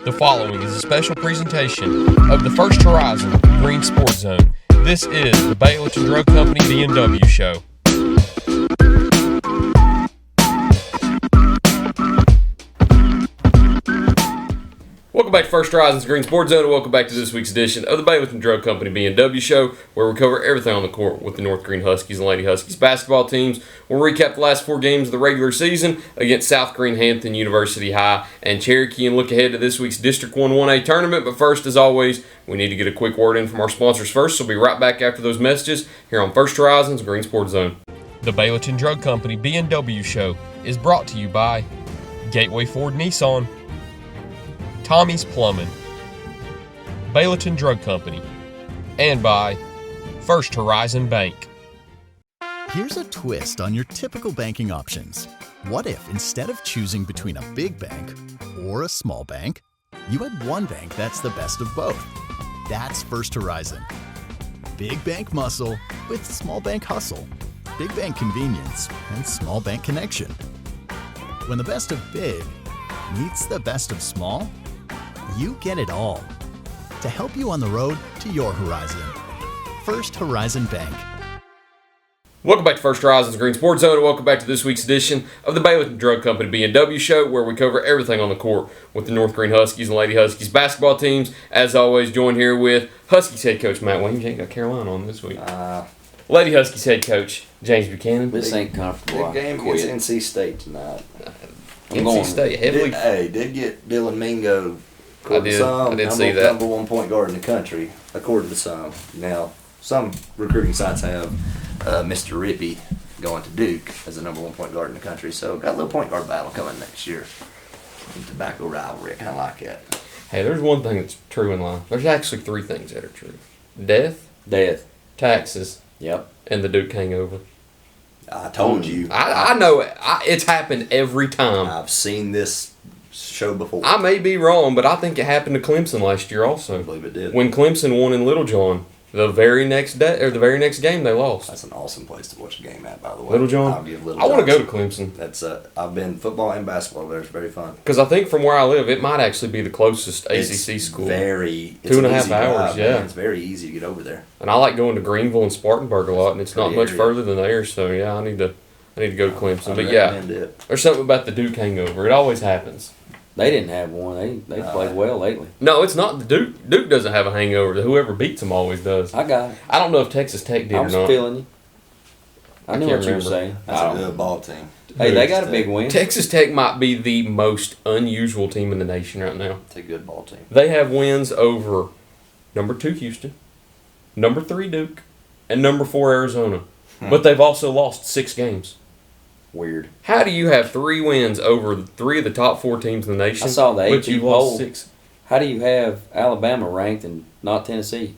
The following is a special presentation of the First Horizon Green Sports Zone. This is the Baileyton Drug Company BNW show. Welcome back to First Horizon's Green Sports Zone, and welcome back to this week's edition of the Baileyton Drug Company B&W Show, where we cover everything on the court with the North Greene Huskies and Lady Huskies basketball teams. We'll recap the last 4 games of the regular season against South Greene, Hampton, University High, and Cherokee, and look ahead to this week's District 1 1A tournament. But first, as always, we need to get a quick word in from our sponsors first, so we'll be right back after those messages here on First Horizon's Green Sports Zone. The Baileyton Drug Company B&W Show is brought to you by Gateway Ford Nissan, Tommy's Plumbing, Baileyton Drug Company, and by First Horizon Bank. Here's a twist on your typical banking options. What if instead of choosing between a big bank or a small bank, you had one bank that's the best of both? That's First Horizon. Big bank muscle with small bank hustle. Big bank convenience and small bank connection. When the best of big meets the best of small, you get it all. To help you on the road to your horizon. First Horizon Bank. Welcome back to First Horizon's Green Sports Zone, and welcome back to this week's edition of the Baileyton Drug Company B&W Show, where we cover everything on the court with the North Greene Huskies and Lady Huskies basketball teams. As always, joined here with Huskies head coach Matt Weems. Ain't got Carolina on this week. Lady Huskies head coach James Buchanan. This ain't comfortable. Big game against NC State tonight. NC State heavily. Did get Dylan Mingo. I did see that. Number 1 point guard in the country, according to some. Now, some recruiting sites have Mr. Rippey going to Duke as the number 1 point guard in the country. So, got a little point guard battle coming next year. Tobacco rivalry, I kind of like that. Hey, there's one thing that's true in life. There's actually 3 things that are true: death, taxes, and the Duke hangover. I told you. I know it. It's happened every time. I've seen this show before. I may be wrong, but I think it happened to Clemson last year also. I believe it did. When Clemson won in Littlejohn, the very next day or the very next game they lost. That's an awesome place to watch a game at, by the way. Littlejohn. I want to go to Clemson. That's I've been football and basketball there. It's very fun. Because I think from where I live, it might actually be the closest ACC school. It's 2.5 hours. Man. It's very easy to get over there. And I like going to Greenville and Spartanburg a lot, and it's not much further than there. So yeah, I need to go to Clemson. But yeah, there's something about the Duke hangover. It always happens. They didn't have one. They played well lately. No, it's not the Duke. Duke doesn't have a hangover. Whoever beats them always does. I got it. I don't know if Texas Tech did or not. I was feeling you. I knew what you were remember. saying. That's a good ball team. Hey, they got a big win. Texas Tech might be the most unusual team in the nation right now. It's a good ball team. They have wins over number 2 Houston, number 3 Duke, and number 4 Arizona. But they've also lost 6 games. Weird. How do you have 3 wins over 3 of the top 4 teams in the nation? I saw the but AP you lost poll. 6. How do you have Alabama ranked and not Tennessee?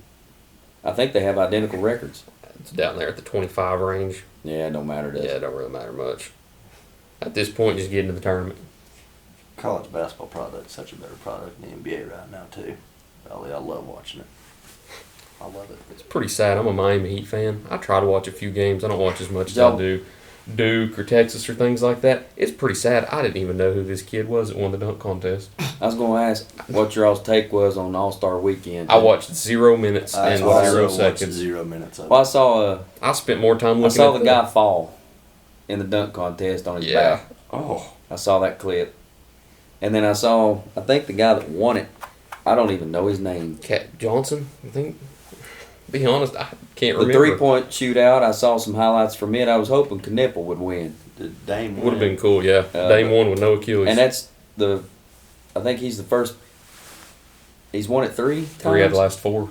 I think they have identical records. It's down there at the 25 range. Yeah, it don't matter, does it? Yeah, it don't really matter much. At this point, just get into the tournament. College basketball product is such a better product than the NBA right now, too. I love watching it. I love it. It's pretty sad. I'm a Miami Heat fan. I try to watch a few games. I don't watch as much as I do Duke or Texas or things like that. It's pretty sad. I didn't even know who this kid was that won the dunk contest. I was going to ask what your all's take was on All-Star Weekend. I watched 0 minutes and 0 seconds. 0 minutes of it. Well, I spent more time looking I saw at the guy fall in the dunk contest on his back. Oh. I saw that clip. And then I think the guy that won it, I don't even know his name. Cat Johnson, I think. Be honest, I can't The remember. 3-point shootout, I saw some highlights from it. I was hoping Knippel would win. Did Dame win? Would have been cool, yeah. Dame won with no Achilles. And that's I think he's the first. He's won it 3 times. 3 out of the last 4.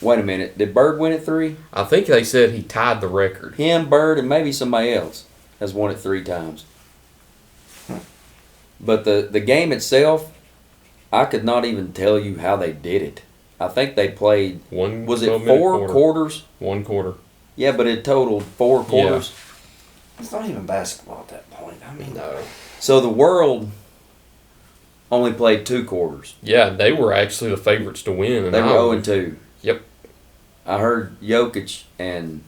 Wait a minute. Did Bird win it 3? I think they said he tied the record. Him, Bird, and maybe somebody else has won it 3 times. But the game itself, I could not even tell you how they did it. I think they played, was it 4 quarters? 1 quarter. Yeah, but it totaled 4 quarters. Yeah. It's not even basketball at that point. I mean, no. So the world only played 2 quarters. Yeah, they were actually the favorites to win. And they were 0-2. Yep. I heard Jokic and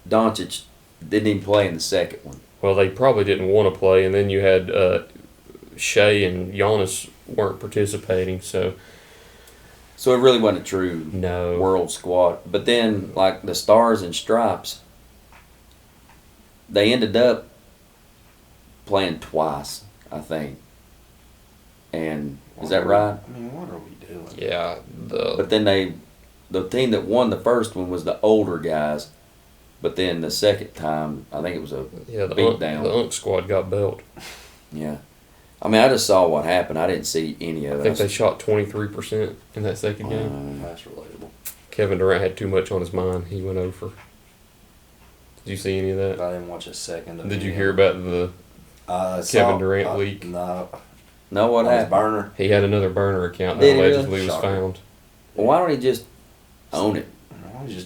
Doncic didn't even play in the second one. Well, they probably didn't want to play, and then you had Shea and Giannis weren't participating, so it really wasn't a true no world squad. But then, like the Stars and Stripes, they ended up playing twice, I think. And is that right? I mean, what are we doing? Yeah. But then the team that won the first one was the older guys. But then the second time, I think it was a beatdown. The Unk squad got belt. Yeah. I mean, I just saw what happened. I didn't see any of it. I think they shot 23% in that second game. That's relatable. Kevin Durant had too much on his mind. He went over. Did you see any of that? I didn't watch a second of it. Did you hear about the Kevin Durant leak? No. No, what happened? Burner. He had another burner account that Did he really? allegedly was Shocker. found. Well, why don't he just own it?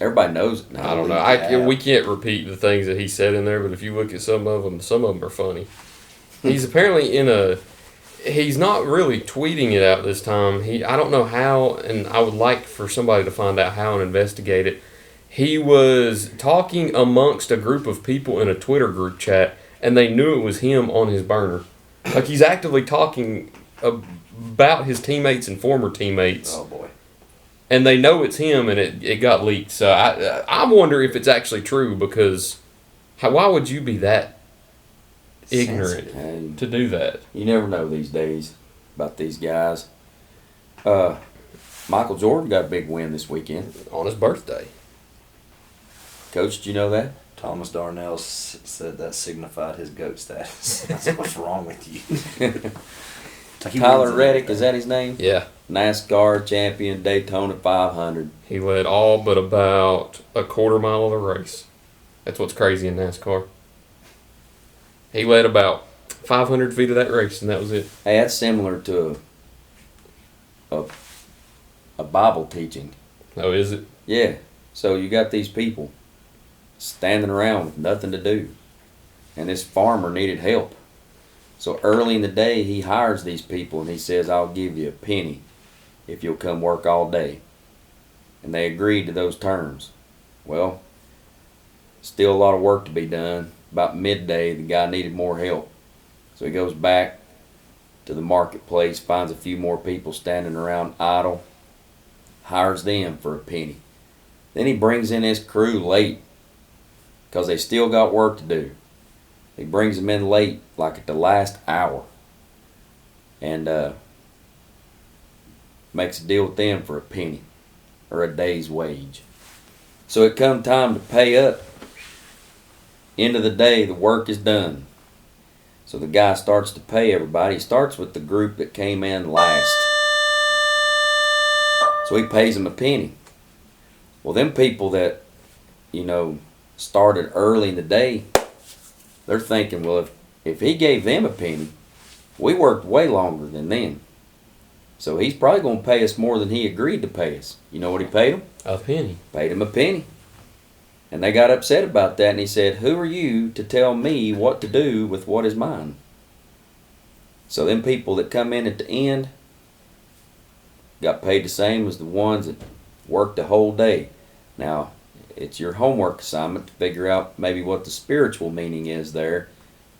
Everybody knows it now. I don't know. We can't repeat the things that he said in there, but if you look at some of them are funny. He's apparently he's not really tweeting it out this time. I don't know how, and I would like for somebody to find out how and investigate it. He was talking amongst a group of people in a Twitter group chat, and they knew it was him on his burner. Like, he's actively talking about his teammates and former teammates. Oh, boy. And they know it's him, and it got leaked. So I wonder if it's actually true, because why would you be that ignorant to do that? You never know these days about these guys. Michael Jordan got a big win this weekend. On his birthday. Coach, did you know that? Thomas Darnell said that signified his GOAT status. That's what's wrong with you. Tyler Reddick, is that his name? Yeah. NASCAR champion, Daytona 500. He led all but about a quarter mile of the race. That's what's crazy in NASCAR. He led about 500 feet of that race, and that was it. Hey, that's similar to a Bible teaching. Oh, is it? Yeah. So you got these people standing around with nothing to do. And this farmer needed help. So early in the day, he hires these people, and he says, I'll give you a penny if you'll come work all day. And they agreed to those terms. Well, still a lot of work to be done. About midday, the guy needed more help. So he goes back to the marketplace, finds a few more people standing around idle, hires them for a penny. Then he brings in his crew late because they still got work to do. He brings them in late, like at the last hour, and makes a deal with them for a penny or a day's wage. So it come time to pay up. End of the day, the work is done. So the guy starts to pay everybody. He starts with the group that came in last. So he pays them a penny. Well, them people that, started early in the day, they're thinking, well, if he gave them a penny, we worked way longer than them. So he's probably going to pay us more than he agreed to pay us. You know what he paid them? A penny. Paid him a penny. And they got upset about that, and he said, who are you to tell me what to do with what is mine? So them people that come in at the end got paid the same as the ones that worked the whole day. Now, it's your homework assignment to figure out maybe what the spiritual meaning is there.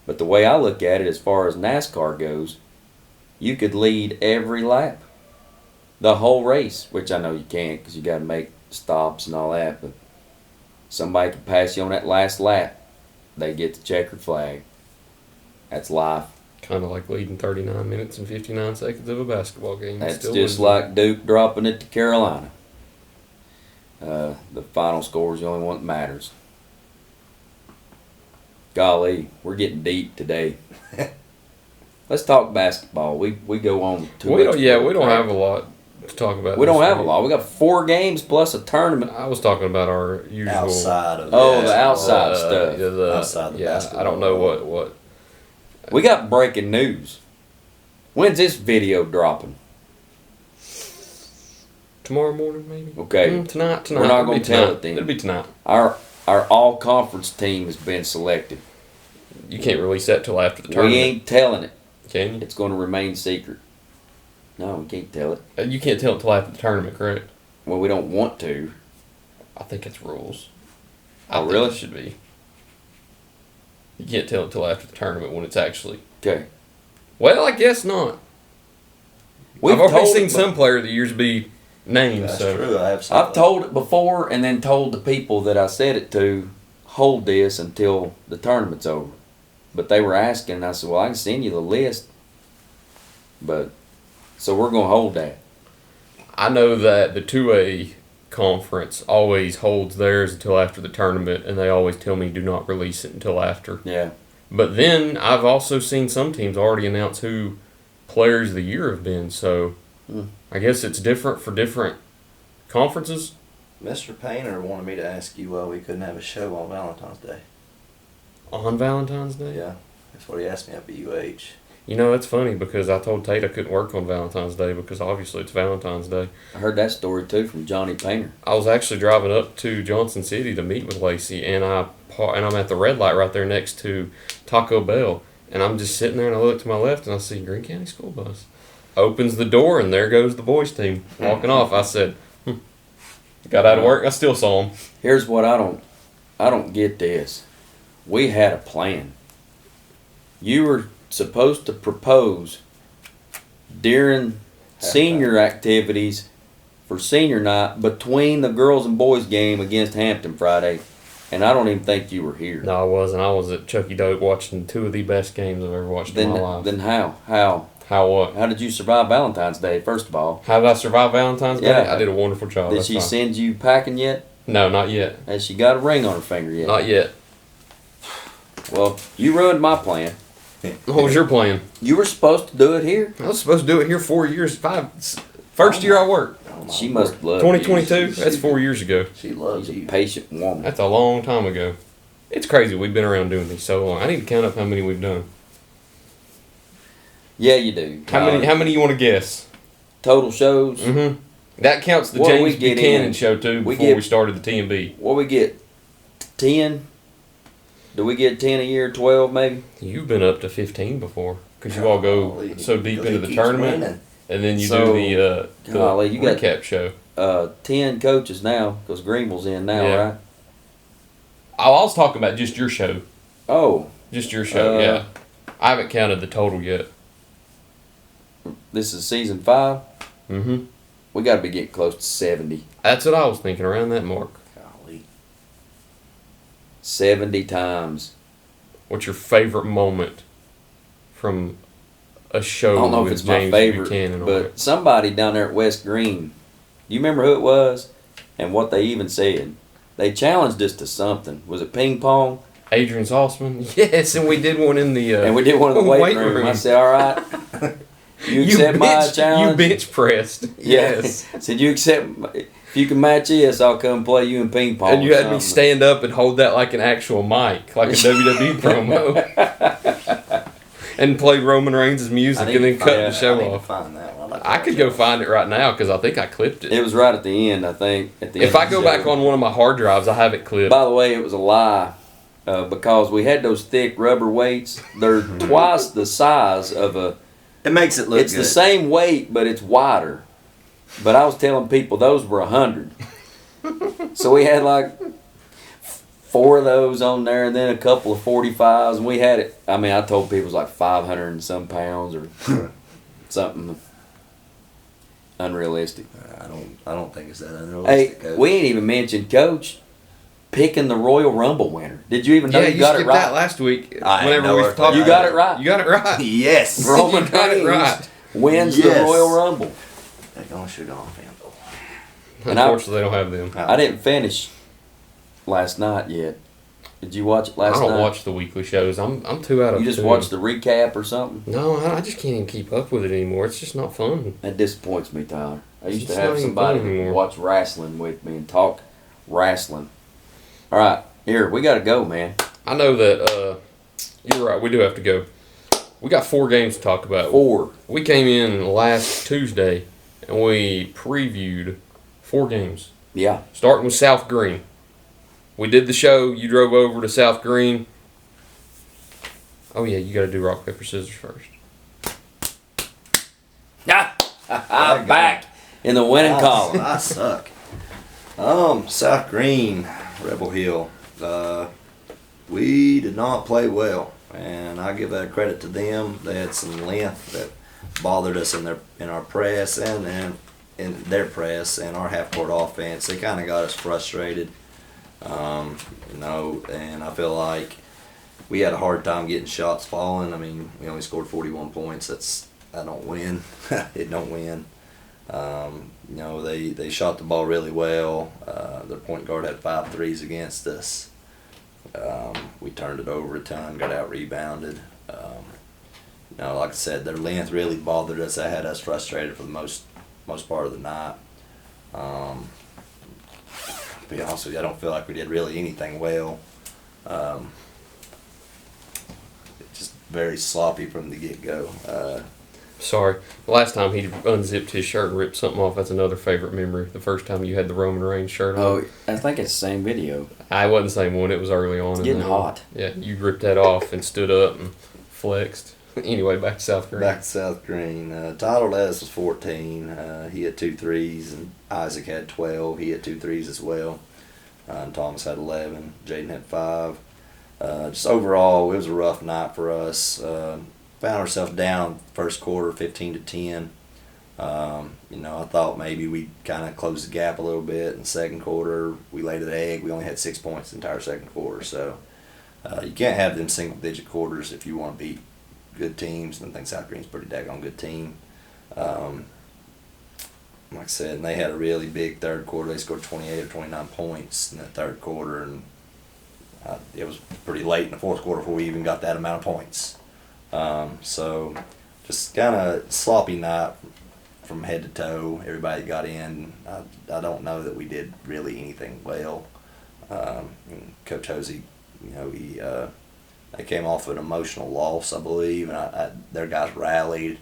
But the way I look at it, as far as NASCAR goes, you could lead every lap, the whole race, which I know you can't because you got to make stops and all that. But somebody could pass you on that last lap. They get the checkered flag. That's life. Kind of like leading 39 minutes and 59 seconds of a basketball game. That's Still just losing. like Duke dropping it to Carolina. The final score is the only one that matters. Golly, we're getting deep today. Let's talk basketball. We go on too much. We don't have a lot to talk about. We don't have a lot. We got 4 games plus a tournament. I was talking about our usual Outside of the outside stuff. Outside the basketball. I don't know what. We got breaking news. When's this video dropping? Tomorrow morning, maybe. Okay. Tonight. We're not going to tell it then. It'll be tonight. Our all-conference team has been selected. You can't release that till after the tournament. We ain't telling it. Can you? It's going to remain secret. No, we can't tell it. You can't tell it till after the tournament, correct? Well, we don't want to. I think it's rules. Oh, I really? Think it should be. You can't tell it till after the tournament when it's actually. Okay. Well, I guess not. We've I've already told seen it, some player of the years be named. That's so true. I have seen I've that. told it before and then told the people that I said it to, hold this until the tournament's over. But they were asking, and I said, well, I can send you the list. But, so we're going to hold that. I know that the 2A conference always holds theirs until after the tournament, and they always tell me do not release it until after. Yeah. But then I've also seen some teams already announce who players of the year have been. So I guess it's different for different conferences. Mr. Painter wanted me to ask you why we couldn't have a show on Valentine's Day. On Valentine's Day? Yeah, that's what he asked me at BUH. You know, it's funny because I told Tate I couldn't work on Valentine's Day because obviously it's Valentine's Day. I heard that story too from Johnny Painter. I was actually driving up to Johnson City to meet with Lacey, and I'm at the red light right there next to Taco Bell, and I'm just sitting there, and I look to my left, and I see Greene County School Bus. Opens the door, and there goes the boys' team walking off. I said, got out of work, I still saw them. Here's what I don't get this. We had a plan. You were supposed to propose during senior activities for senior night between the girls and boys game against Hampton Friday, and I don't even think you were here. No, I wasn't. I was at Chucky Doak watching two of the best games I've ever watched in my life. Then how? How what? How did you survive Valentine's Day, first of all? How did I survive Valentine's Day? Yeah. I did a wonderful job. Did That's she fine. send you packing yet? No, not yet. Has she got a ring on her finger yet? Not yet. Well, you ruined my plan. What was your plan? You were supposed to do it here. I was supposed to do it here 4 years. First year I worked. Oh, my She word. must love 2022? you. That's 4 years ago. She loves She's a you. patient woman. That's a long time ago. It's crazy. We've been around doing these so long. I need to count up how many we've done. Yeah, you do. How many you want to guess? Total shows? Mm-hmm. That counts the What do we James get Buchanan in? show too We before get- we started the TMB. What we get? 10? Do we get 10 a year? 12 maybe? You've been up to 15 before because you all go Golly, so deep because into he the keeps tournament, winning. and then you So, do the golly, you got- recap show. 10 coaches now because Greenville's in now, Yeah. right? Oh, I was talking about just your show. Oh, Just your show, yeah. I haven't counted the total yet. this is season 5. Mm-hmm. We got to be getting close to 70. That's what I was thinking, around that mark. Golly. 70 times. What's your favorite moment from a show I don't know if with it's my James favorite, Buchanan on but it? somebody down there at West Greene, do you remember who it was and what they even said? They challenged us to something. Was it ping pong? Adrian Salzman? Yes, and we did one in the And we did one in the weight room. I said, all right, you accept my challenge? You bench pressed. Yes. Said, you accept, if you can match this, I'll come play you in ping pong. And you or had me something. stand up and hold that like an actual mic, like a WWE promo. And play Roman Reigns' music and then cut the I show need to off. find that one. I could go find it right now because I think I clipped It it. was right at the end, I think. At the If end I of the go show. back on one of my hard drives, I have it clipped. By the way, it was a lie because we had those thick rubber weights. They're twice the size of a. It makes it look It's good. the same weight, but it's wider. But I was telling people those were 100. So we had like 4 of those on there, and then a couple of 45s, and we had it. I mean, I told people it was like 500 and some pounds or something unrealistic. I don't think it's that unrealistic. Hey, we ain't even mentioned Coach picking the Royal Rumble winner. Did you even know Yeah, you you got it skipped right? that last week. I Whenever know we it. talked You got it right. You got it right. Yes. Roman You got it Reigns right. wins the Yes. Royal Rumble. They're going to shoot off him. And I- Unfortunately, they don't have them. I didn't finish last night yet. Did you watch it I last don't night? watch the weekly shows. I'm 2 out of You just 2. watched the recap or something? No, I just can't even keep up with it anymore. It's just not fun. That disappoints me, Tyler. I used It's to have not even somebody fun who anymore. watch wrestling with me and talk wrestling. All right, here, we got to go, man. I know that you're right. We do have to go. We got 4 games to talk about. 4. We came in last Tuesday and we previewed 4 games, Yeah. starting with South Greene. We did the show. You drove over to South Greene. Oh yeah, you got to do rock paper scissors first. I'm back in the winning column. I suck. South Greene, Rebel Hill. We did not play well. and I give that credit to them. They had some length that bothered us in our press and in their press and our half court offense. They kind of got us frustrated, and I feel like we had a hard time getting shots falling. I mean, we only scored 41 points. I don't win. It don't win. They shot the ball really well. Their point guard had 5 threes against us. We turned it over a ton, got out rebounded. Like I said, their length really bothered us. That had us frustrated for the most part of the night. To be honest with you, I don't feel like we did really anything well. Just very sloppy from the get-go. Sorry. The last time he unzipped his shirt and ripped something off, that's another favorite memory. The first time you had the Roman Reigns shirt on. Oh, I think it's the same video. I wasn't the same one. It was early on. It's getting hot. Yeah, you ripped that off and stood up and flexed. Anyway, back to South Greene. Back to South Greene. Tyler Lettis was 14. He had 2 threes, and Isaac had 12. He had 2 threes as well. And Thomas had 11. Jaden had 5. Just overall, it was a rough night for us. Found ourselves down first quarter, 15-10. I thought maybe we'd kind of close the gap a little bit. In the second quarter, we laid an egg. We only had 6 points the entire second quarter. So you can't have them single-digit quarters if you want to beat good teams. And I think South Greene's a pretty daggone good team. Like I said, and they had a really big third quarter. They scored 28 or 29 points in the third quarter, and it was pretty late in the fourth quarter before we even got that amount of points. So just kind of sloppy night from head to toe. Everybody got in. I don't know that we did really anything well. Coach Hosey, they came off an emotional loss, I believe, and their guys rallied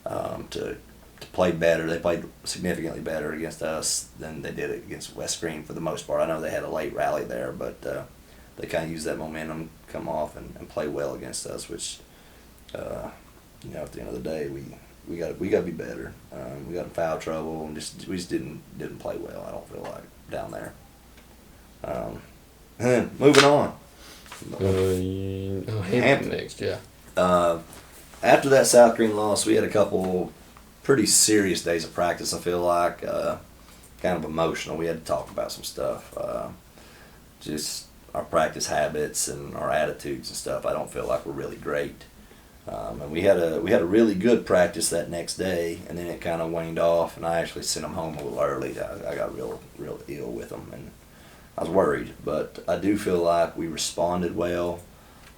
to play better. They played significantly better against us than they did against West Greene for the most part. I know they had a late rally there, but they kind of used that momentum, come off and play well against us, which at the end of the day, we got to be better. We got in foul trouble and we just didn't play well. I don't feel like down there. Moving on. Hampton next, yeah. After that South Greene loss, we had a couple pretty serious days of practice. I feel like kind of emotional. We had to talk about some stuff. Just our practice habits and our attitudes and stuff. I don't feel like we're really great. And we had a really good practice that next day, and then it kind of waned off, and I actually sent them home a little early. I got real ill with them, and I was worried. But I do feel like we responded well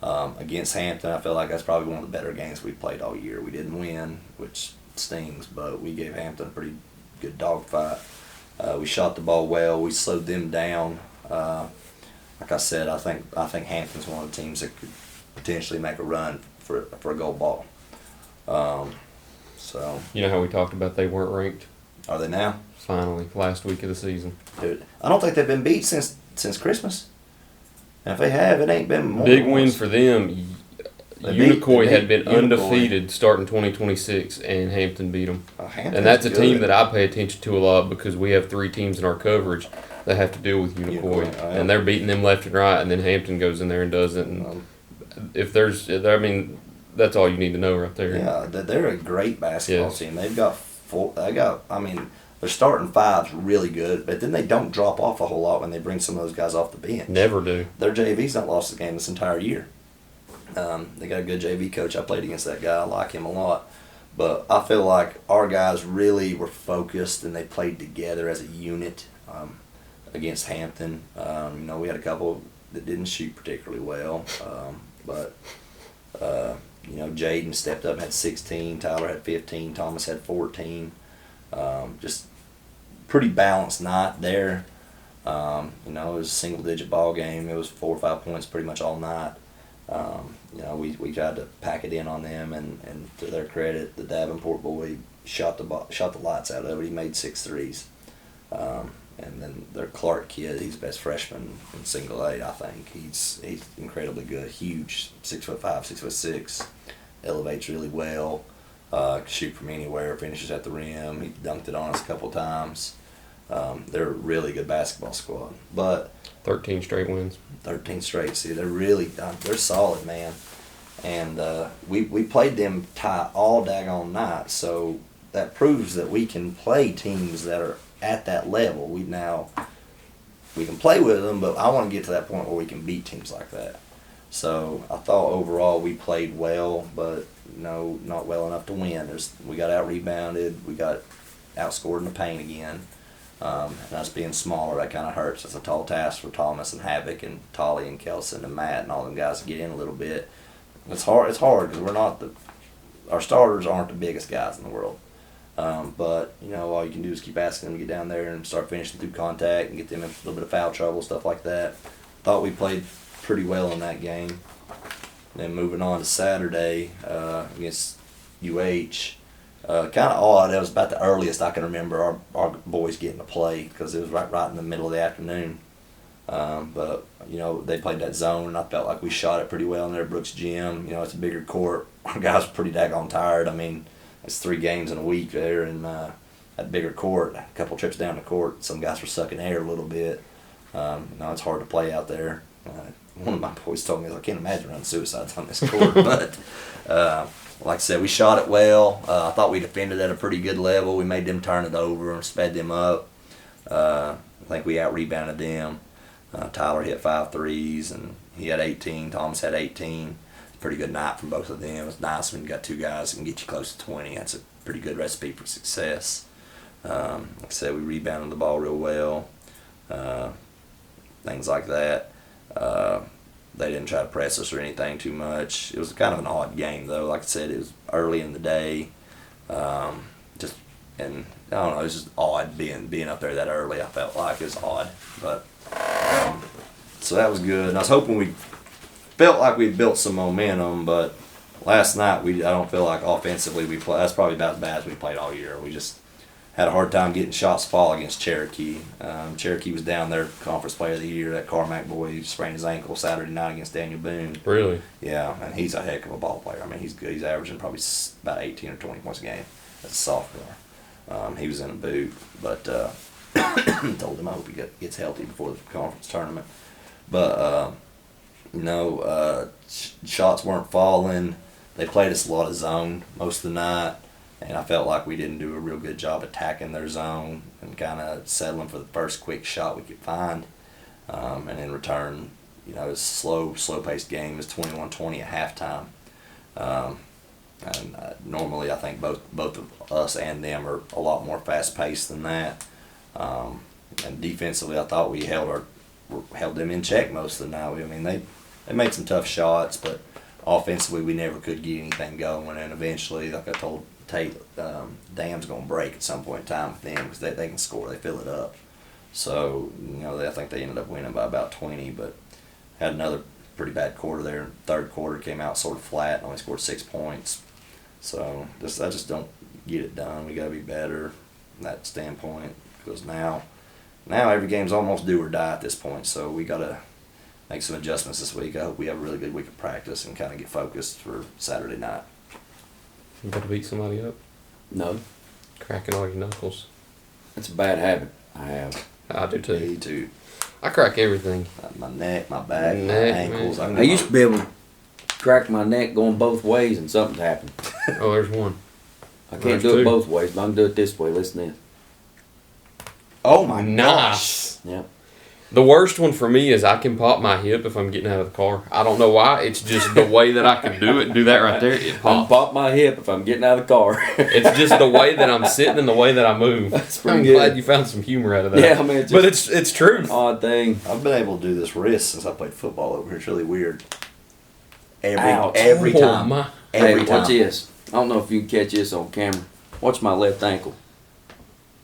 against Hampton. I feel like that's probably one of the better games we played all year. We didn't win, which stings, but we gave Hampton a pretty good dogfight. We shot the ball well. We slowed them down. Like I said, I think Hampton's one of the teams that could potentially make a run for a gold ball. So You know how we talked about they weren't ranked? Are they now? Finally, last week of the season. Dude, I don't think they've been beat since Christmas. And if they have, it ain't been more. Big win for them. Unicoi had been Unicoi. undefeated starting 2026, and Hampton beat them. Hampton's And that's a team good. that I pay attention to a lot because we have 3 teams in our coverage that have to deal with Unicoi. Unicoi, oh, yeah. And they're beating them left and right, and then Hampton goes in there and does it. And if there's, I mean, that's all you need to know right there. Yeah, they're a great basketball Yes. team. They've got their starting 5's really good, but then they don't drop off a whole lot when they bring some of those guys off the bench. Never do. Their JV's not lost a game this entire year. They got a good JV coach. I played against that guy. I like him a lot. But I feel like our guys really were focused and they played together as a unit against Hampton. We had a couple that didn't shoot particularly well. Jaden stepped up and had 16. Tyler had 15. Thomas had 14. Just pretty balanced night there. It was a single-digit ball game. It was 4 or 5 points pretty much all night. We tried to pack it in on them, and to their credit, the Davenport boy shot the lights out of it. He made 6 threes. And then their Clark kid, he's the best freshman in single A, I think. He's incredibly good, huge, 6'5", 6'6", elevates really well, can shoot from anywhere, finishes at the rim. He dunked it on us a couple times. They're a really good basketball squad, but 13 straight wins. 13 straight. See, they're solid, man. And we played them tight all daggone night, so that proves that we can play teams that are at that level. We can play with them, but I want to get to that point where we can beat teams like that. So I thought overall we played well, but no, not well enough to win. We got out-rebounded. We got outscored in the paint again. And us being smaller, that kind of hurts. It's a tall task for Thomas and Havoc and Tolly and Kelson and Matt and all them guys to get in a little bit. It's hard because we're not our starters aren't the biggest guys in the world. But, all you can do is keep asking them to get down there and start finishing through contact and get them in a little bit of foul trouble, stuff like that. Thought we played pretty well in that game. Then moving on to Saturday against UH. Kind of odd. That was about the earliest I can remember our boys getting to play because it was right in the middle of the afternoon. But they played that zone, and I felt like we shot it pretty well in there. Brooks Gym, it's a bigger court. Our guys were pretty daggone tired. I mean, it's 3 games in a week there, and that bigger court, a couple trips down the court, some guys were sucking air a little bit. It's hard to play out there. One of my boys told me, I can't imagine running suicides on this court. But like I said, we shot it well. I thought we defended at a pretty good level. We made them turn it over and sped them up. I think we out-rebounded them. Tyler hit 5 threes, and he had 18. Thomas had 18. Pretty good night from both of them. It was nice when you got 2 guys that can get you close to 20. That's a pretty good recipe for success. Like I said, we rebounded the ball real well. Things like that. They didn't try to press us or anything too much. It was kind of an odd game, though. Like I said, it was early in the day. And I don't know, it was just odd being up there that early. I felt like it was odd. But so that was good. And I was hoping we felt like we built some momentum, but last night I don't feel like offensively we played. That's probably about as bad as we played all year. We just had a hard time getting shots to fall against Cherokee. Cherokee was down there, conference player of the year. That Carmack boy sprained his ankle Saturday night against Daniel Boone. Really? Yeah, and he's a heck of a ball player. I mean, he's good. He's averaging probably about 18 or 20 points a game as a sophomore. He was in a boot, but told him I hope he gets healthy before the conference tournament. But shots weren't falling. They played us a lot of zone most of the night. And I felt like we didn't do a real good job attacking their zone and kind of settling for the first quick shot we could find. And in return, it was a slow-paced game. It was 21-20 at halftime. Normally I think both of us and them are a lot more fast-paced than that. And defensively, I thought we held them in check most of the night. They made some tough shots, but offensively we never could get anything going. And eventually, like I told Tate, dam's going to break at some point in time with them because they can score. They fill it up. So, I think they ended up winning by about 20, but had another pretty bad quarter there. Third quarter came out sort of flat and only scored 6 points. So, I just don't get it done. We got to be better from that standpoint because now every game's almost do or die at this point. So, we got to make some adjustments this week. I hope we have a really good week of practice and kind of get focused for Saturday night. You about to beat somebody up? No. Cracking all your knuckles. It's a bad habit I have. I do too. Me too. I crack everything. My neck, my back, my Neck, ankles. I used to be able to crack my neck going both ways and something's happened. Oh, there's one. I can't There's do it two. both ways, but I can do it this way. Listen to this. Oh my gosh. Nice. Yeah. The worst one for me is I can pop my hip if I'm getting out of the car. I don't know why. It's just the way that I can do it. Do that right there. It I can pops. pop my hip if I'm getting out of the car. It's just the way that I'm sitting and the way that I move. That's pretty I'm good. glad you found some humor out of that. Yeah, I mean, it's but just it's true. an odd thing. I've been able to do this wrist since I played football over here. It's really weird. Ouch. Every Oh, time. my. Every Hey, time. watch this. I don't know if you can catch this on camera. Watch my left ankle.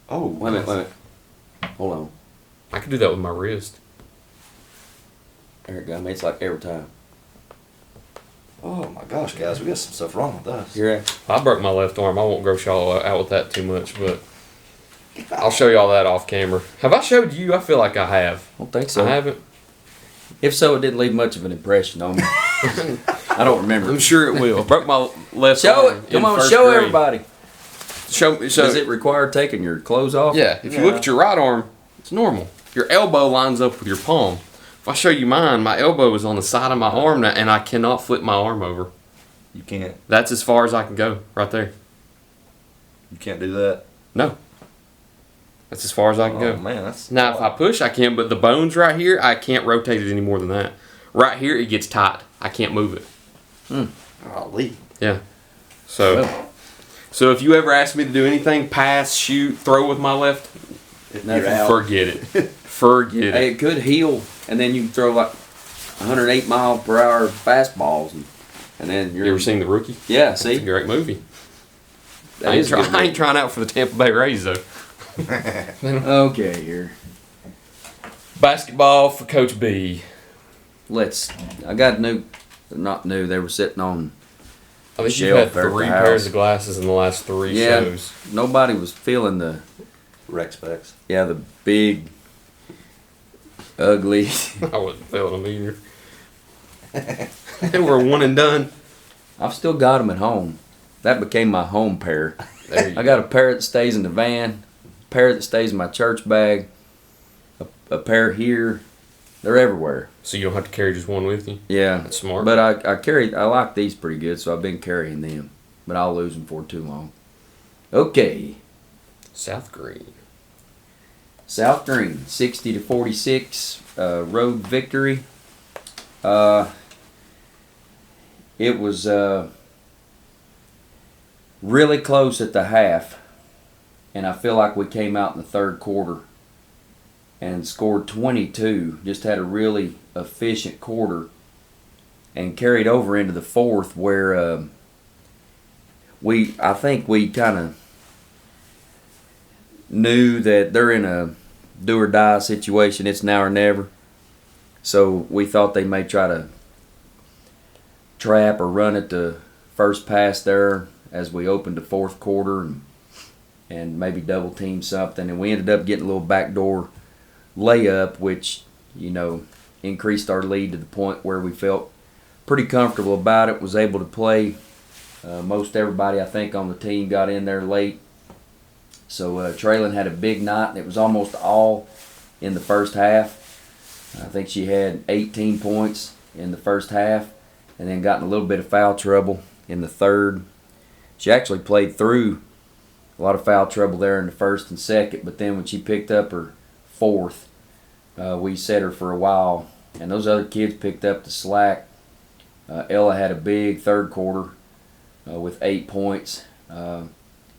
Oh, Wait a minute. Hold on. I can do that with my wrist. There it goes. I mean, it's like every time. Oh my gosh, guys, we got some stuff wrong with us. You're right. I broke my left arm. I won't gross y'all out with that too much, but I'll show y'all that off camera. Have I showed you? I feel like I have. I don't think so. I haven't. If so, it didn't leave much of an impression on me. I don't remember. I'm sure it will. Broke my left Show arm. it. Come in on, first show grade. everybody. Show me. So Does it require taking your clothes off? yeah, if you look at your right arm, it's normal. Your elbow lines up with your palm. If I show you mine, my elbow is on the side of my arm now, and I cannot flip my arm over. You can't. That's as far as I can go right there. You can't do that. No. That's as far as I can Oh go. man, that's Now, if I push, I can, but the bones right here, I can't rotate it any more than that. Right here, it gets tight. I can't move it. golly. Yeah. So, Well, so if you ever ask me to do anything, pass, shoot, throw with my left, Nothing. You're out. forget it. Forget hey, it. it could heal, and then you can throw like 108 mile per hour fastballs, and then you're. You ever seen The Rookie? Yeah, It's a see, great movie. That I ain't, is a good I ain't trying out for the Tampa Bay Rays, though. Okay, here. Basketball for Coach B. I got not new. They were sitting on. I think you've Shelf had there at the 3 house. pairs of glasses in the last 3 Yeah. shows. Nobody was feeling the Rec specs. the big, ugly. I wasn't feeling them either. They were one and done. I've still got them at home. That became my home pair. There you I got a pair that stays in the van, a pair that stays in my church bag, a pair here. They're everywhere. So you don't have to carry just one with you. Yeah, That's smart. but I like these pretty good, so I've been carrying them. But I'll lose them for too long. Okay, South Greene. South Greene, 60-46, road victory. It was really close at the half, and I feel like we came out in the third quarter and scored 22. Just had a really efficient quarter and carried over into the fourth, where I think we kind of knew that they're in a do or die situation. It's now or never. So we thought they may try to trap or run at the first pass there as we opened the fourth quarter and maybe double team something. And we ended up getting a little backdoor layup, which, increased our lead to the point where we felt pretty comfortable about it. Was able to play. Most everybody, I think, on the team got in there late. So Traylon had a big night, and it was almost all in the first half. I think she had 18 points in the first half and then got in a little bit of foul trouble in the third. She actually played through a lot of foul trouble there in the first and second, but then when she picked up her fourth, we set her for a while, and those other kids picked up the slack. Ella had a big third quarter with 8 points.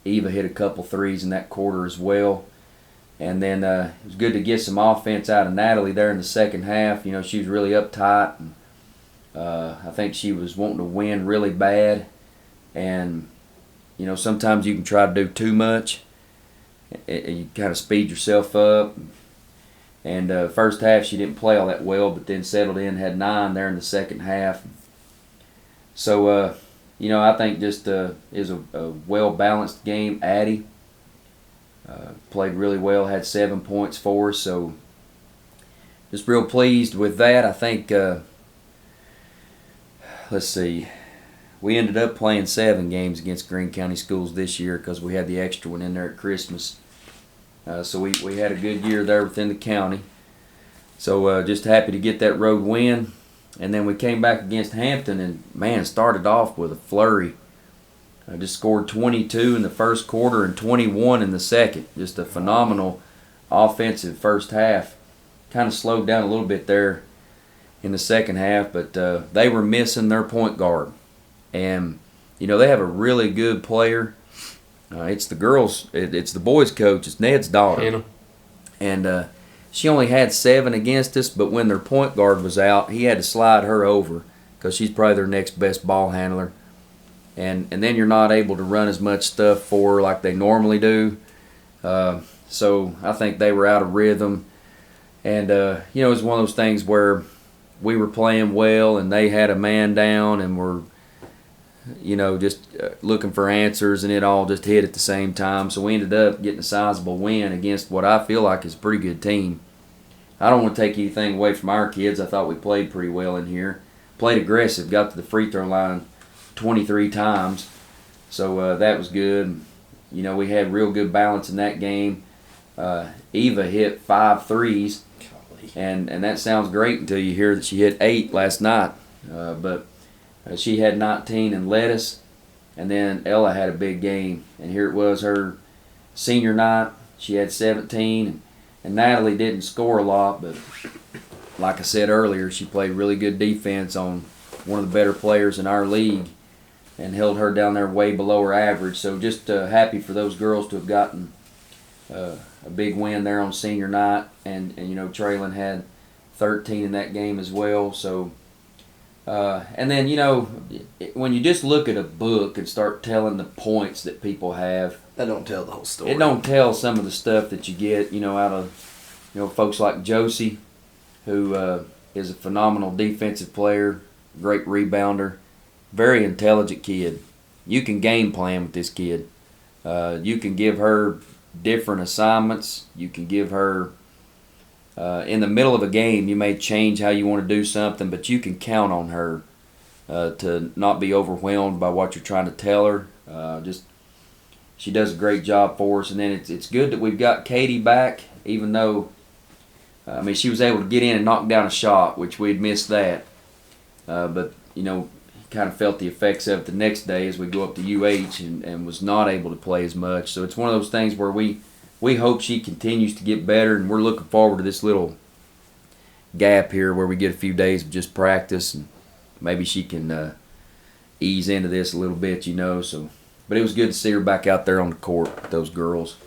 Eva hit a couple threes in that quarter as well. And then it was good to get some offense out of Natalie there in the second half. She was really uptight. And, I think she was wanting to win really bad. And, sometimes you can try to do too much. You kind of speed yourself up. And first half she didn't play all that well, but then settled in, had 9 there in the second half. So, I think just is a well-balanced game. Addie played really well, had 7 points for us, so just real pleased with that. I think, let's see, we ended up playing 7 games against Greene County schools this year because we had the extra one in there at Christmas. So we had a good year there within the county. So just happy to get that road win. And then we came back against Hampton and, man, started off with a flurry. Just scored 22 in the first quarter and 21 in the second. Just a phenomenal offensive first half. Kind of slowed down a little bit there in the second half, but they were missing their point guard. And, they have a really good player. It's the girls, it's the boys' coach, it's Ned's daughter. Hannah. And she only had 7 against us, but when their point guard was out, he had to slide her over because she's probably their next best ball handler. And then you're not able to run as much stuff for her like they normally do. So I think they were out of rhythm. And, it was one of those things where we were playing well and they had a man down and were, just looking for answers, and it all just hit at the same time. So we ended up getting a sizable win against what I feel like is a pretty good team. I don't want to take anything away from our kids. I thought we played pretty well in here. Played aggressive, got to the free throw line 23 times. So that was good. We had real good balance in that game. Eva hit 5 threes, and that sounds great until you hear that she hit 8 last night. But She had 19 and led us. And then Ella had a big game. And here it was her senior night. She had 17. And Natalie didn't score a lot, but like I said earlier, she played really good defense on one of the better players in our league and held her down there way below her average. So just happy for those girls to have gotten a big win there on senior night. And Traylon had 13 in that game as well. So, and then, when you just look at a book and start telling the points that people have, That don't tell the whole story. it don't tell some of the stuff that you get, out of, folks like Josie, who is a phenomenal defensive player, great rebounder, very intelligent kid. You can game plan with this kid. You can give her different assignments. You can give her, in the middle of a game, you may change how you want to do something, but you can count on her to not be overwhelmed by what you're trying to tell her. She does a great job for us. And then it's good that we've got Katie back, even though, she was able to get in and knock down a shot, which we'd missed that. But, kind of felt the effects of it the next day as we go up to UH and was not able to play as much. So it's one of those things where we hope she continues to get better, and we're looking forward to this little gap here where we get a few days of just practice, and maybe she can ease into this a little bit, So, but it was good to see her back out there on the court with those girls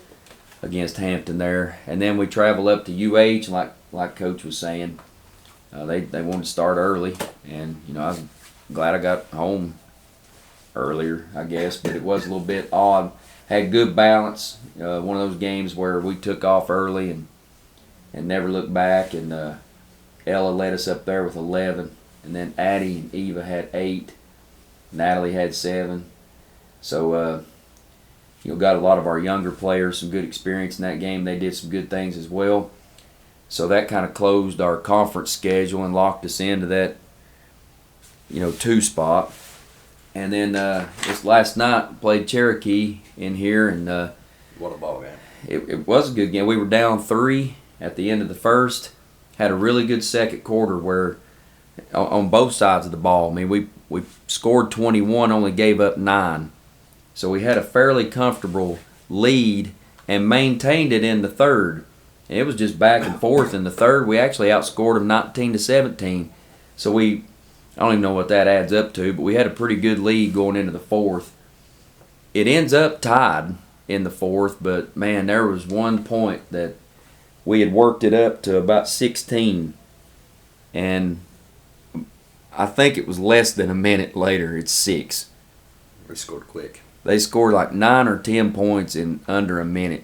against Hampton there. And then we travel up to UH, like Coach was saying. They wanted to start early, and I was glad I got home earlier, I guess, but it was a little bit odd. Had good balance. One of those games where we took off early and never looked back. And Ella led us up there with 11, and then Addie and Eva had 8. Natalie had 7. So got a lot of our younger players some good experience in that game. They did some good things as well. So that kind of closed our conference schedule and locked us into that 2 spot. And then this last night played Cherokee in here, and What a ball game. it was a good game. We were down 3 at the end of the first. Had a really good second quarter where on both sides of the ball. We scored 21, only gave up 9. So we had a fairly comfortable lead and maintained it in the third. And it was just back and forth in the third. We actually outscored them 19-17. So I don't even know what that adds up to, but we had a pretty good lead going into the fourth. It ends up tied in the fourth, but man, there was one point that we had worked it up to about 16, and I think it was less than a minute later, it's 6. We scored quick. They scored like 9 or 10 points in under a minute,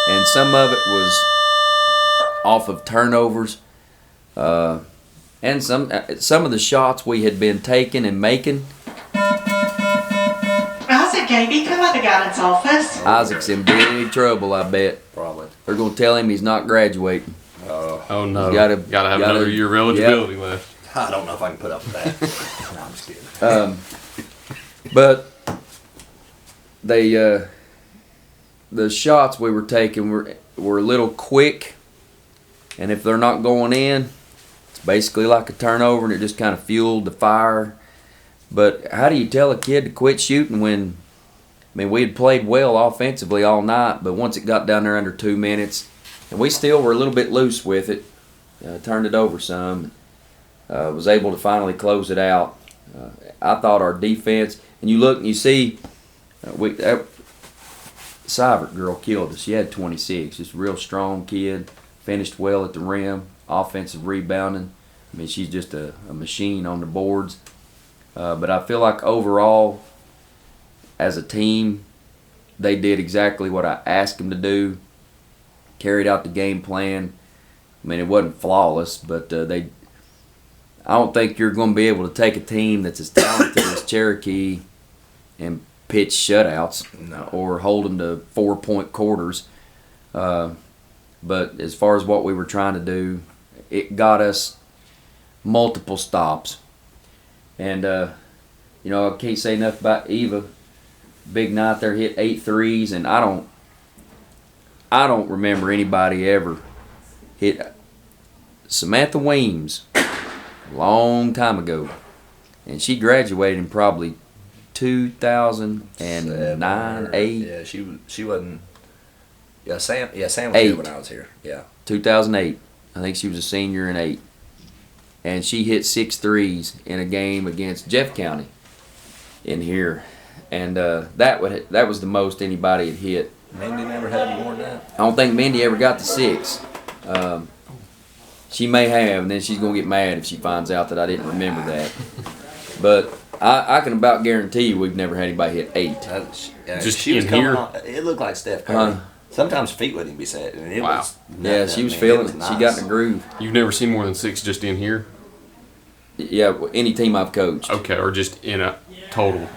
and some of it was off of turnovers. And some of the shots we had been taking and making. Isaac, Gaby, come out of the guidance office. Isaac's in big trouble, I bet. Probably. They're going to tell him he's not graduating. Oh no! He's gotta have another year of eligibility left. I don't know if I can put up with that. No, I'm just kidding. But the shots we were taking were a little quick, and if they're not going in, basically like a turnover, and it just kind of fueled the fire. But how do you tell a kid to quit shooting when, we had played well offensively all night, but once it got down there under 2 minutes, and we still were a little bit loose with it, turned it over some, was able to finally close it out. I thought our defense, and you look and you see, that Sivert girl killed us. She had 26, just a real strong kid, finished well at the rim. Offensive rebounding. She's just a machine on the boards. But I feel like overall, as a team, they did exactly what I asked them to do. Carried out the game plan. It wasn't flawless, but I don't think you're going to be able to take a team that's as talented as Cherokee and pitch shutouts or hold them to 4-point quarters. But as far as what we were trying to do, it got us multiple stops. And, I can't say enough about Eva. Big night there, hit 8 threes, and I don't remember anybody ever hit Samantha Weems a long time ago. and she graduated in probably 2009, 8. Yeah, she wasn't. Yeah, Sam was 8. here when I was here. Yeah. 2008. I think she was a senior in 8. And she hit 6 threes in a game against Jeff County in here. And that was the most anybody had hit. Mindy never had more than that. I don't think Mindy ever got to 6. She may have, and then she's going to get mad if she finds out that I didn't remember that. But I can about guarantee you we've never had anybody hit 8. Just she was in coming here? on. It looked like Steph Curry. Sometimes feet wouldn't even be set. And it Wow. was Yeah, nothing, she was man. feeling it. was She got in the groove. You've never seen more than 6 just in here? Yeah, any team I've coached. Okay, or just in a total.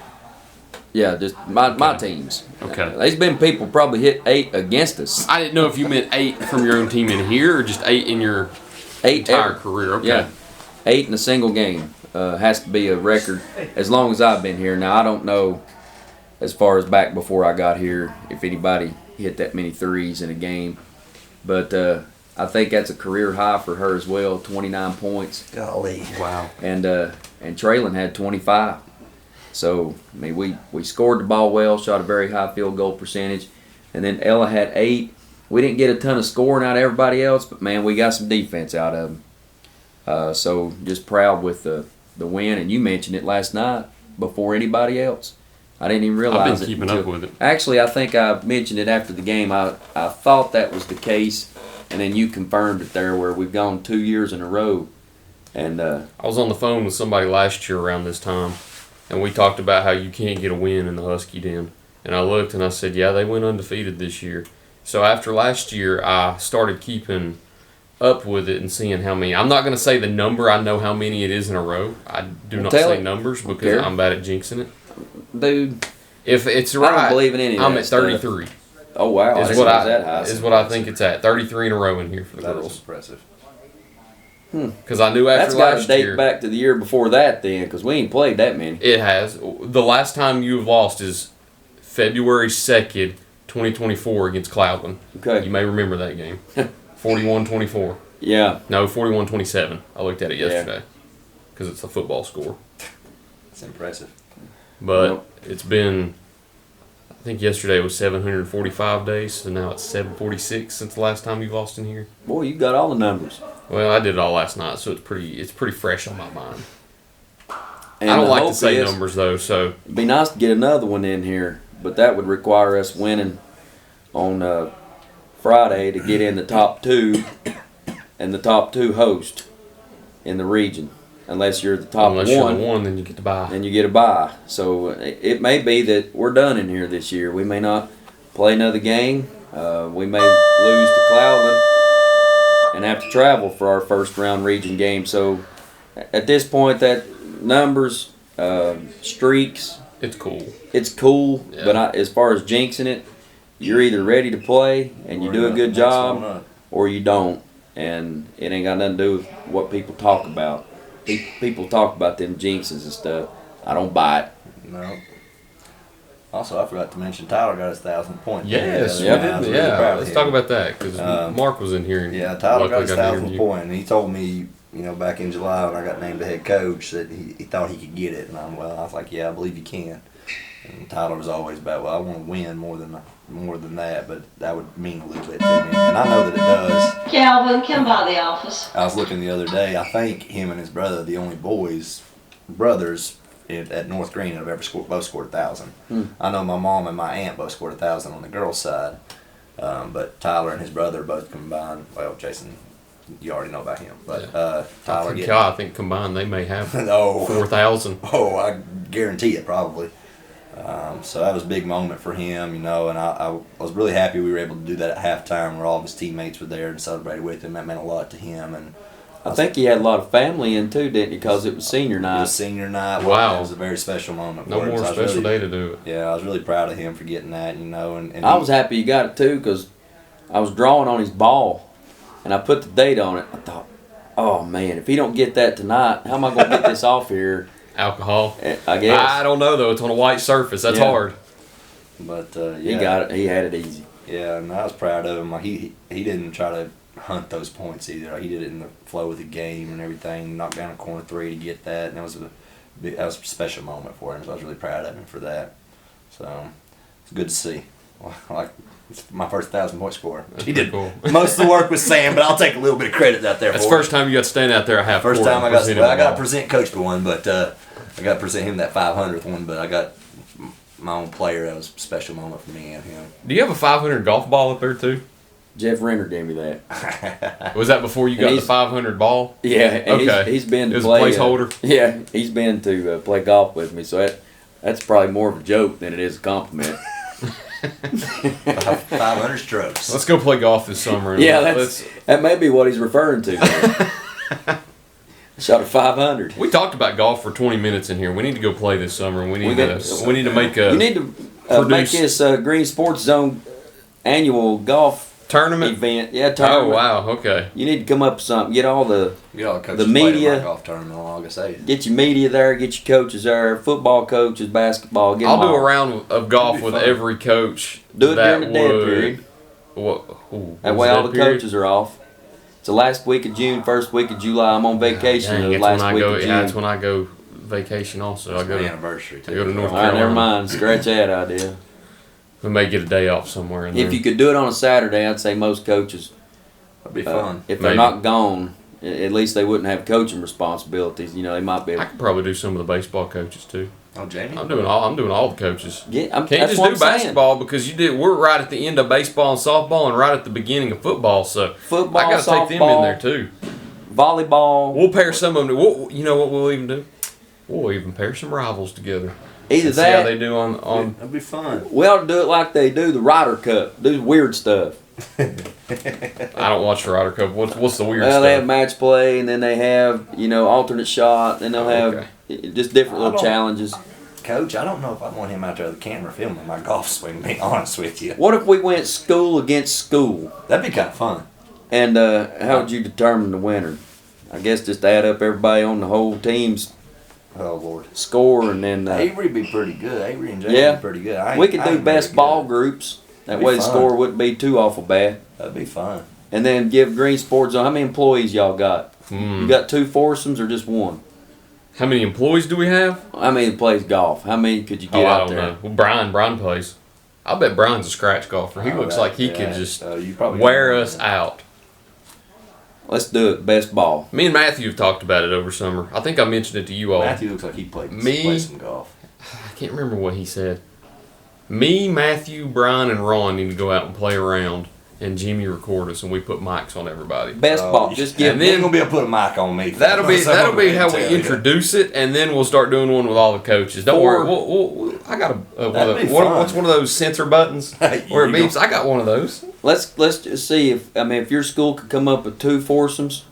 Yeah, just my teams. Okay. There's been people probably hit 8 against us. I didn't know if you meant 8 from your own team in here or just 8 in your 8 entire ever. career. Okay. Yeah, 8 in a single game has to be a record as long as I've been here. Now I don't know as far as back before I got here if anybody hit that many threes in a game, but I think that's a career high for her as well. 29 points, Golly. Wow. and Traylon had 25. So I mean we scored the ball well, shot a very high field goal percentage, and then Ella had 8. We didn't get a ton of scoring out of everybody else, but man, we got some defense out of them. So just proud with the win, and you mentioned it last night before anybody else. I didn't even realize I've been keeping up with it. Actually, I think I mentioned it after the game. I thought that was the case, and then you confirmed it there where we've gone 2 years in a row. And I was on the phone with somebody last year around this time, and we talked about how you can't get a win in the Husky Den. And I looked and I said, yeah, they went undefeated this year. So after last year, I started keeping up with it and seeing how many. I'm not going to say the number. I know how many it is in a row. I do not tell say it. numbers because Okay. I'm bad at jinxing it. dude, If it's I right, don't believe in any of I'm that at stuff. 33. oh wow, I Is didn't what know it I was that high. is what I think it's at. 33 in a row in here for the That is girls. impressive. Because I knew That's after got to last date year back to the year before that then, because we ain't played that many. it has. The last time you've lost is February 2nd, 2024 against Cloudland. Okay. You may remember that game. 41-24. Yeah. No, 41-27. I looked at it yesterday because it's a football score. That's impressive. But Well- it's been, I think yesterday was 745 days, so now it's 746 since the last time you've lost in here. Boy, you got all the numbers. Well, I did it all last night, so it's pretty fresh on my mind. And I don't the like to hope say is, numbers though, so it'd be nice to get another one in here, but that would require us winning on Friday to get in the top 2, and the top 2 host in the region. Unless you're the top unless you're one, the one, then you get to buy. then you get a bye. So it may be that we're done in here this year. We may not play another game. We may lose to Cloudland and have to travel for our first round region game. So at this point, that numbers, streaks, It's cool. it's cool. Yeah. But as far as jinxing it, you're either ready to play and you do a good job, or you don't. And it ain't got nothing to do with what people talk about. People talk about them jinxes and stuff. I don't buy it. No. Also, I forgot to mention Tyler got his 1,000th point. Yes, Yeah, we I did. was really proud Yeah, of let's him. talk about that because Um, Mark was in here. And Yeah, Tyler got luckily his an 1,000th interview. point, and he told me, back in July when I got named the head coach, that he thought he could get it, and I was like, yeah, I believe you can. And Tyler was always about, well, I want to win more than that, but that would mean a little bit to me, and I know that it does. Calvin, come by the office. I was looking the other day. I think him and his brother, the only brothers at North Greene, have ever both scored 1,000. I know my mom and my aunt both scored 1,000 on the girls' side, but Tyler and his brother both combined. Well, Jason, you already know about him, but Tyler I think combined they may have oh 4,000. oh I guarantee it probably. So that was a big moment for him, and I was really happy we were able to do that at halftime where all of his teammates were there and celebrated with him. That meant a lot to him, and I think he had a lot of family in too, didn't he? Because it was senior it night. was senior night. Wow. It was a very special moment. No for him. more So I was special really- day to do it. Yeah, I was really proud of him for getting that, and I he- was happy he got it too because I was drawing on his ball, and I put the date on it. I thought, oh man, if he don't get that tonight, how am I going to get this off here? Alcohol. I guess I don't know though. It's on a white surface. That's Yeah. hard. But he yeah, got it. He had it easy. Yeah, and I was proud of him. Like he didn't try to hunt those points either. Like, he did it in the flow of the game and everything. Knocked down a corner three to get that, and that was a that was a special moment for him. So I was really proud of him for that. So it's good to see. Like it's my first 1,000-point score. He did cool. most of the work with Sam, but I'll take a little bit of credit out there. That's for the first him. time you got to stand out there a half First court time I and got. present Well, I him got the to present Coach for one, but I got to present him that 500th one. But I got my own player. That was a special moment for me and him. ball. Do you have a 500 golf ball up there too? Jeff Renner gave me that. Was that before you got the 500 ball? Yeah, and Okay. he's been to It was a play. placeholder? Yeah, he's been to play golf with me, so that's probably more of a joke than it is a compliment. 500 strokes. Let's go play golf this summer. And Yeah, let's. that may be what he's referring to. Shot a 500. We talked about golf for 20 minutes in here. We need to go play this summer, and we need to make a You need to make this Green Sports Zone annual golf tournament. event. Yeah, Oh tournament. wow, okay. You need to come up with something. Get all the Get all the coaches The playing in media- my golf tournament on August 8th. get your media there, get your coaches there, football coaches, basketball. Get I'll them do a all. round of golf That'd be with fun. every coach. Do it that during the dead would- period. What? Ooh, That was way it all dead the period? coaches are off. It's the last week of June, first week of July. I'm on vacation Dang, the that's last when I week go. of June. Yeah, that's when I go vacation. Also, I It's go. my anniversary too. I go to North All right, never Carolina. mind. Scratch that idea. We may get a day off somewhere in there. If you could do it on a Saturday, I'd say most coaches, That'd be fun. if they're Maybe. not gone, at least they wouldn't have coaching responsibilities. You know, they might be I able could probably do some of the baseball coaches too. Oh, Jamie. I'm doing all the coaches. to get. Can't That's just what do I'm saying. basketball because we're right at the end of baseball and softball and right at the beginning of football. So Football, I got to take them in softball. there too. Volleyball. We'll pair some of them. You know what we'll even do? We'll even pair some rivals together. Either And see how that, they do on. That'd be fun. we ought to do it like they do the Ryder Cup. Do weird stuff. I don't watch the Ryder Cup. What's the weird Well, they have stuff? match play, and then they have alternate shot, and they'll have Okay. just different I little don't- challenges. Coach, I don't know if I want him out there with the camera filming my golf swing, to be honest with you. What if we went school against school? That'd be kind of fun. And how would you determine the winner? I guess just add up everybody on the whole team's Oh, Lord. score, and then Avery'd be pretty good. Avery and Jamie Yeah. would be pretty good. we could I do ain't best very ball good. groups. That That'd be way the fun. score wouldn't be too awful bad. That'd be fun. And then give Green Sports Zone. How many employees y'all got? Hmm. You got 2 foursomes or just one? How many employees do we have? How many plays golf? How many could you Oh, get I out don't there? know. Well, Brian plays. I bet Brian's a scratch golfer. He Oh, looks that- like he could yeah. just You probably wear us out. Let's do it. Best ball. Me and Matthew have talked about it over summer. I think I mentioned it to you all. Matthew looks like he played Me? some golf. I can't remember what he said. Me, Matthew, Brian, and Ron need to go out and play around, and Jimmy record us, and we put mics on everybody. Best ball. Just give and You're then- gonna be able to put a mic on me. That'll be how we Tell you. introduce it, and then we'll start doing one with all the coaches. Don't Or- worry, I got That'd be fun. what's one of those sensor buttons where it You beeps? I got one of those. Let's just see if your school could come up with 2 foursomes,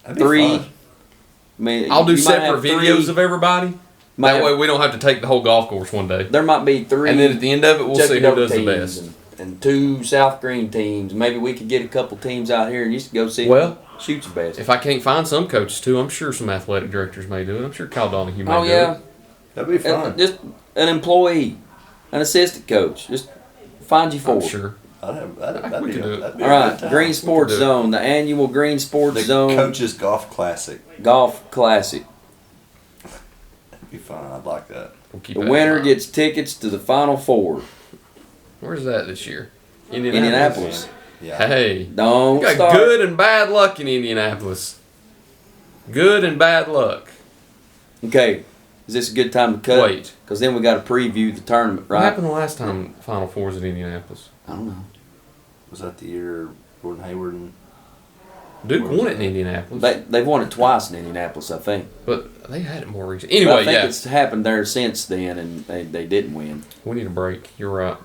That'd be 3. fun. I mean, I'll do you might separate have 3 videos of everybody. might That have- way we don't have to take the whole golf course one day. There might be 3. And then at the end of it, we'll see who Chucky does the teams best. and 2 South Greene teams. Maybe we could get a couple teams out here and just go see Well, who shoots the best. If I can't find some coaches too, I'm sure some athletic directors may do it. I'm sure Kyle Donahue may Oh do yeah, it. That'd be fun. just an employee, an assistant coach. Just find you 4. I'm sure. That'd We be could do it. that'd be All a right, good time. Green Sports do it. Zone, the annual Green Sports The Zone Coaches Golf Classic. Golf Classic. That'd be fun. I'd like that. We'll keep The that in winner mind. gets tickets to the Final Four. Where's that this year? Indianapolis. Yeah. Hey, Don't you got start. good and bad luck in Indianapolis. Good and bad luck. Okay, is this a good time to cut? Wait. Because then we got to preview the tournament, What right? happened the last time Final Four was at Indianapolis? I don't know. Was that the year Gordon Hayward and Duke won it in Indianapolis, They've won it twice in Indianapolis, I think. but they had it more recent. But I Anyway, think yeah, it's happened there since then, and they didn't win. we need a break. You're right.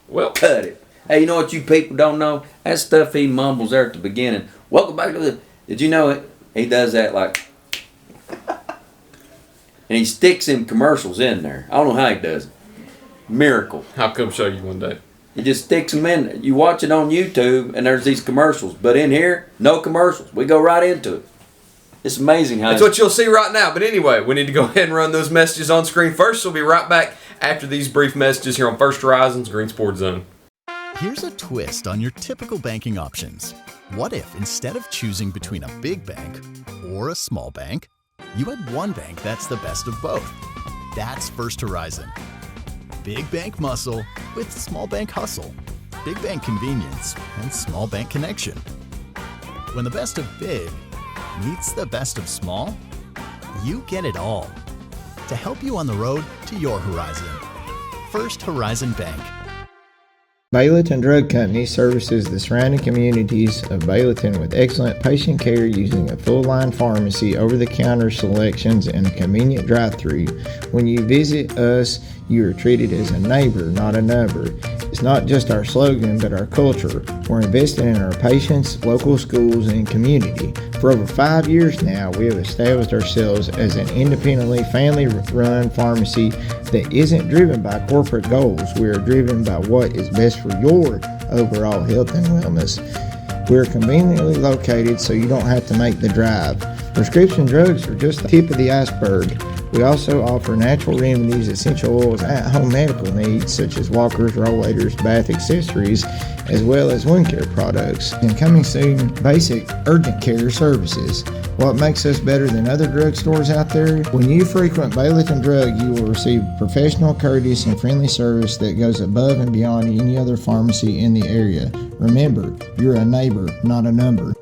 Well, Cut it. Hey, you know what you people don't know? That stuff he mumbles there at the beginning. Welcome back to the. Did you know it? He does that like. And he sticks them commercials in there. I don't know how he does it. Miracle. I'll come show you one day. He just sticks them in there. You watch it on YouTube, and there's these commercials. But in here, no commercials. We go right into it. It's amazing how. That's what you'll see right now. But anyway, we need to go ahead and run those messages on screen first. We'll be right back after these brief messages here on First Horizons Green Sports Zone. Here's a twist on your typical banking options. What if instead of choosing between a big bank or a small bank, you had one bank that's the best of both. That's First Horizon. Big bank muscle with small bank hustle. Big bank convenience and small bank connection. When the best of big meets the best of small, you get it all. To help you on the road to your horizon. First Horizon Bank. Baileyton Drug Company services the surrounding communities of Baileyton with excellent patient care using a full-line pharmacy, over-the-counter selections, and a convenient drive-thru. When you visit us, you are treated as a neighbor, not a number. It's not just our slogan, but our culture. We're investing in our patients, local schools, and community. For over 5 years now, we have established ourselves as an independently family-run pharmacy that isn't driven by corporate goals. We are driven by what is best for your overall health and wellness. We're conveniently located so you don't have to make the drive. Prescription drugs are just the tip of the iceberg. We also offer natural remedies, essential oils, at-home medical needs such as walkers, rollators, bath accessories, as well as wound care products. And coming soon, basic urgent care services. What makes us better than other drugstores out there? When you frequent Baileyton Drug, you will receive professional, courteous, and friendly service that goes above and beyond any other pharmacy in the area. Remember, you're a neighbor, not a number.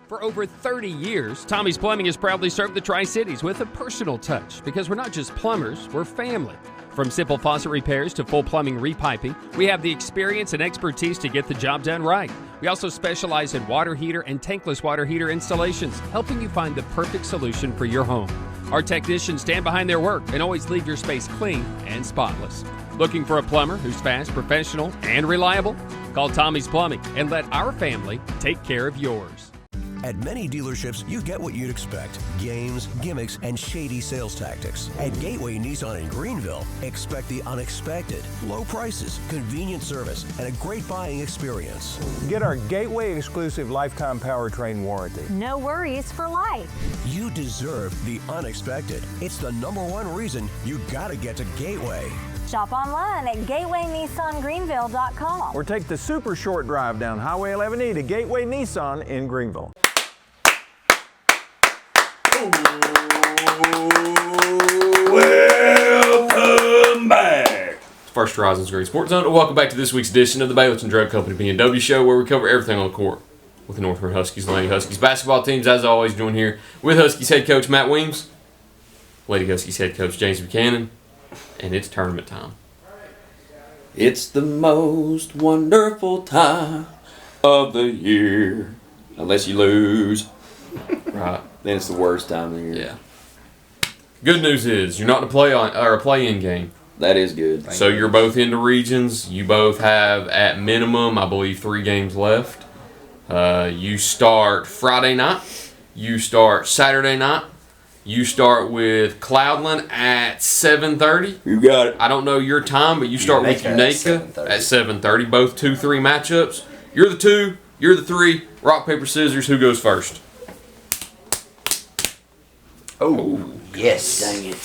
For over 30 years, Tommy's Plumbing has proudly served the Tri-Cities with a personal touch because we're not just plumbers, we're family. From simple faucet repairs to full plumbing repiping, we have the experience and expertise to get the job done right. We also specialize in water heater and tankless water heater installations, helping you find the perfect solution for your home. Our technicians stand behind their work and always leave your space clean and spotless. Looking for a plumber who's fast, professional, and reliable? Call Tommy's Plumbing and let our family take care of yours. At many dealerships, you get what you'd expect. Games, gimmicks, and shady sales tactics. At Gateway Nissan in Greenville, expect the unexpected. Low prices, convenient service, and a great buying experience. Get our Gateway exclusive lifetime powertrain warranty. No worries for life. You deserve the unexpected. It's the #1 reason you gotta get to Gateway. Shop online at GatewayNissanGreenville.com. Or take the super short drive down Highway 11E to Gateway Nissan in Greenville. Welcome back. First Horizon's Green Sports Zone. Welcome back to this week's edition of the Baileyton Drug Company BNW show, where we cover everything on the court with the North Greene Huskies and Lady Huskies basketball teams. As always, joined here with Huskies head coach Matt Weems, Lady Huskies head coach James Buchanan, and it's tournament time. It's the most wonderful time of the year. Unless you lose. Right. Then it's the worst time of the year. Yeah. Good news is you're not in a play-in game. That is good. So you're both into regions. You both have, at minimum, I believe, 3 games left. You start Friday night. You start Saturday night. You start with Cloudland at 7:30. You got it. I don't know your time, but you start with Unaka at 7:30. Both 2-3 matchups. You're the 2. You're the 3. Rock, paper, scissors. Who goes first? Oh, yes. Dang it.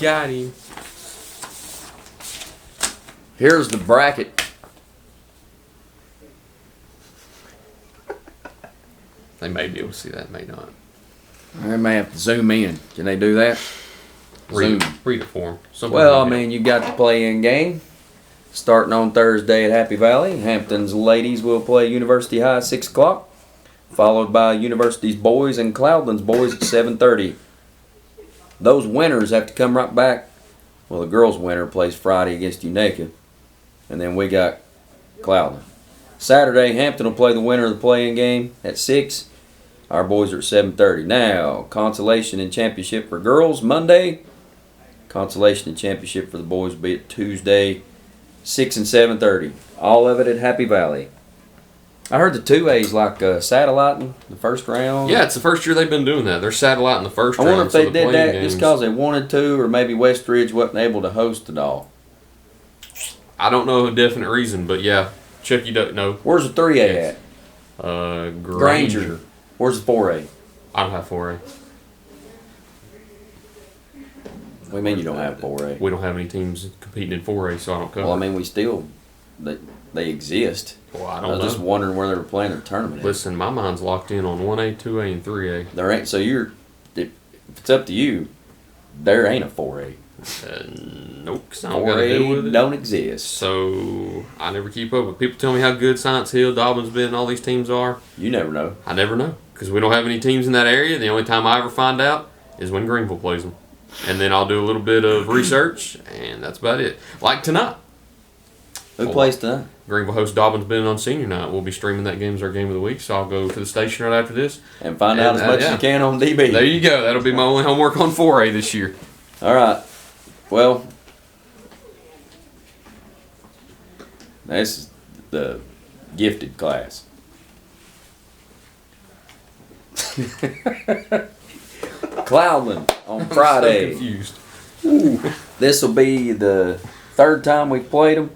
Got him. Here's the bracket. They may be able to see that, may not. I may have to zoom in. Can they do that? Read it for them. Well, I mean, you got the play-in game starting on Thursday at Happy Valley. Hampton's ladies will play University High at 6 o'clock, followed by University's boys and Cloudland's boys at 7:30. Those winners have to come right back. Well, the girls' winner plays Friday against Unaka, and then we got Cloudland. Saturday, Hampton will play the winner of the play-in game at 6. Our boys are at 7:30. Now, consolation and championship for girls Monday. Consolation and championship for the boys will be at Tuesday, 6 and 7:30. All of it at Happy Valley. I heard the 2A's like satelliting the first round. Yeah, it's the first year they've been doing that. They're satelliting the first round. I wonder if they so did that games, just because they wanted to, or maybe Westridge wasn't able to host it all. I don't know a definite reason, but yeah, Chucky don't know. Where's the 3A at? Granger. Where's the 4A? I don't have 4A. What do you mean you don't have 4A? We don't have any teams competing in 4A, so I don't cover. Well, I mean, we still they exist. Well, I I don't was know. just wondering where they were playing their tournament. Listen, my mind's locked in on 1A, 2A, and 3A. There ain't. So if it's up to you, there ain't a 4A. Nope, 'cause I don't got to deal with 4A it. don't exist. So I never keep up with people. Tell me how good Science Hill, Dobbins Bend, and all these teams are. You never know. I never know because we don't have any teams in that area. The only time I ever find out is when Greenville plays them, and then I'll do a little bit of research, and that's about it. Like tonight, Who plays tonight? Greenville hosts Dobbins Bend on senior night. We'll be streaming that game as our game of the week, so I'll go to the station right after this And find out as much as you can on DB. There you go. That'll be my only homework on 4A this year. All right. Well, this is the gifted class. Cloudland on Friday. I'm so confused. This will be the third time we've played them,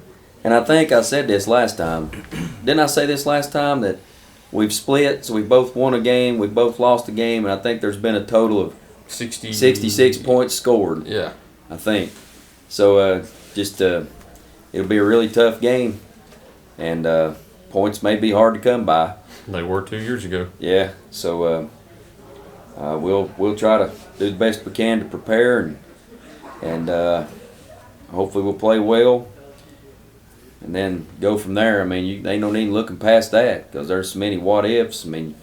and I think I said this last time. Didn't I say this last time that we've split, so we both won a game, we both lost a game, and I think there's been a total of 66 points scored. Yeah. I think. So it'll be a really tough game, and points may be hard to come by. They were 2 years ago. Yeah. So we'll try to do the best we can to prepare, and hopefully we'll play well, and then go from there. I mean, ain't no need looking past that because there's so many what ifs. I mean,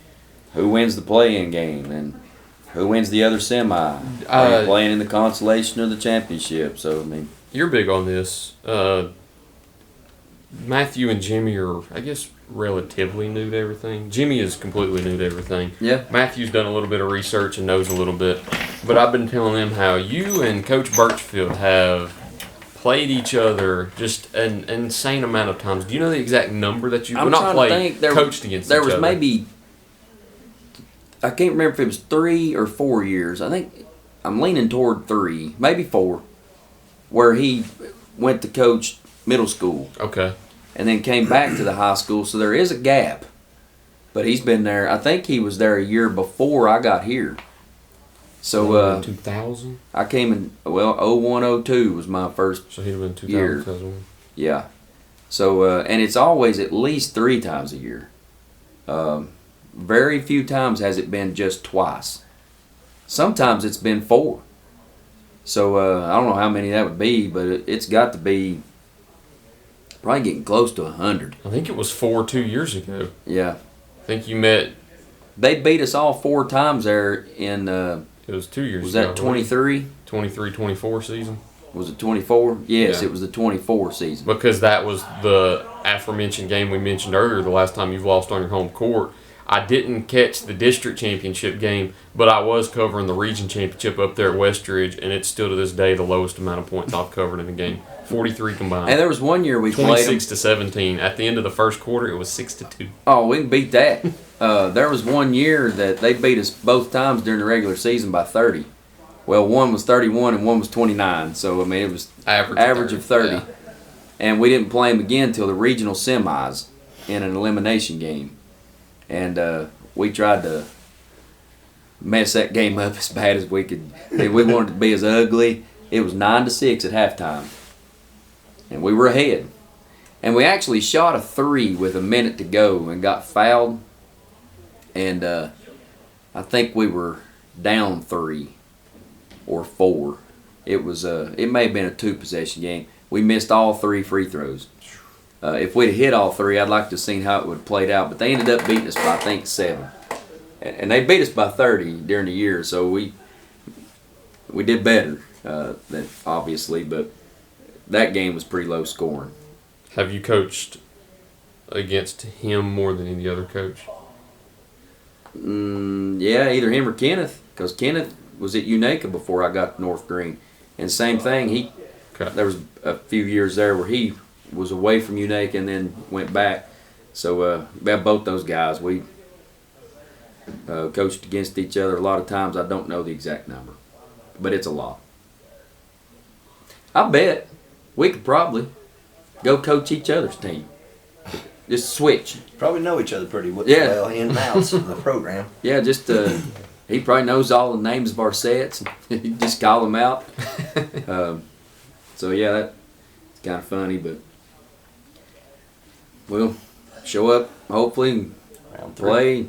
who wins the play-in game and who wins the other semi? Are you playing in the consolation or the championship? So I mean, you're big on this. Matthew and Jimmy are, I guess, relatively new to everything. Jimmy is completely new to everything. Yeah. Matthew's done a little bit of research and knows a little bit. But I've been telling them how you and Coach Birchfield have played each other just an insane amount of times. Do you know the exact number that you've not played, coached against each other? There was maybe, I can't remember if it was 3 or 4 years. I think I'm leaning toward 3, maybe 4, where he went to coach middle school. Okay. And then came back to the high school, so there is a gap. But he's been there. I think he was there a year before I got here. So 2000. I came in 01, 02 was my first. So he'd have been 2000, year. 2001. Yeah. So and it's always at least 3 times a year. Very few times has it been just twice. Sometimes it's been 4. So I don't know how many that would be, but it's got to be probably getting close to 100. I think it was 4 2 years ago. Yeah. I think you met. They beat us all 4 times there in. It was 2 years was ago. Was that 23? 23-24 season. Was it 24? Yes, Yeah. It was the 24 season. Because that was the aforementioned game we mentioned earlier, the last time you've lost on your home court. I didn't catch the district championship game, but I was covering the region championship up there at Westridge, and it's still to this day the lowest amount of points I've covered in a game. 43 combined. And there was one year we played 26 to 17. At the end of the first quarter, it was 6-2. Oh, we can beat that. There was one year that they beat us both times during the regular season by 30. Well, one was 31 and one was 29. So, I mean, it was average of 30. Yeah. And we didn't play them again until the regional semis in an elimination game. And we tried to mess that game up as bad as we could. We wanted it to be as ugly. It was 9-6 at halftime. And we were ahead. And we actually shot a 3 with a minute to go and got fouled. And I think we were down 3 or 4. It was it may have been a 2-possession game. We missed all 3 free throws. If we'd hit all 3, I'd like to have seen how it would have played out. But they ended up beating us by, I think, 7. And they beat us by 30 during the year. So we did better, than obviously. But that game was pretty low scoring. Have you coached against him more than any other coach? Yeah, either him or Kenneth. Because Kenneth was at Unaka before I got to North Greene. And same thing, there was a few years there where he was away from Unaka and then went back. So both those guys, we coached against each other a lot of times. I don't know the exact number, but it's a lot. I bet we could probably go coach each other's team. Just switch. Probably know each other pretty well, Yeah. in and out of the program. Yeah, just he probably knows all the names of our sets. He just call them out. So yeah, that's kind of funny, but we'll show up, hopefully, Round 3. play.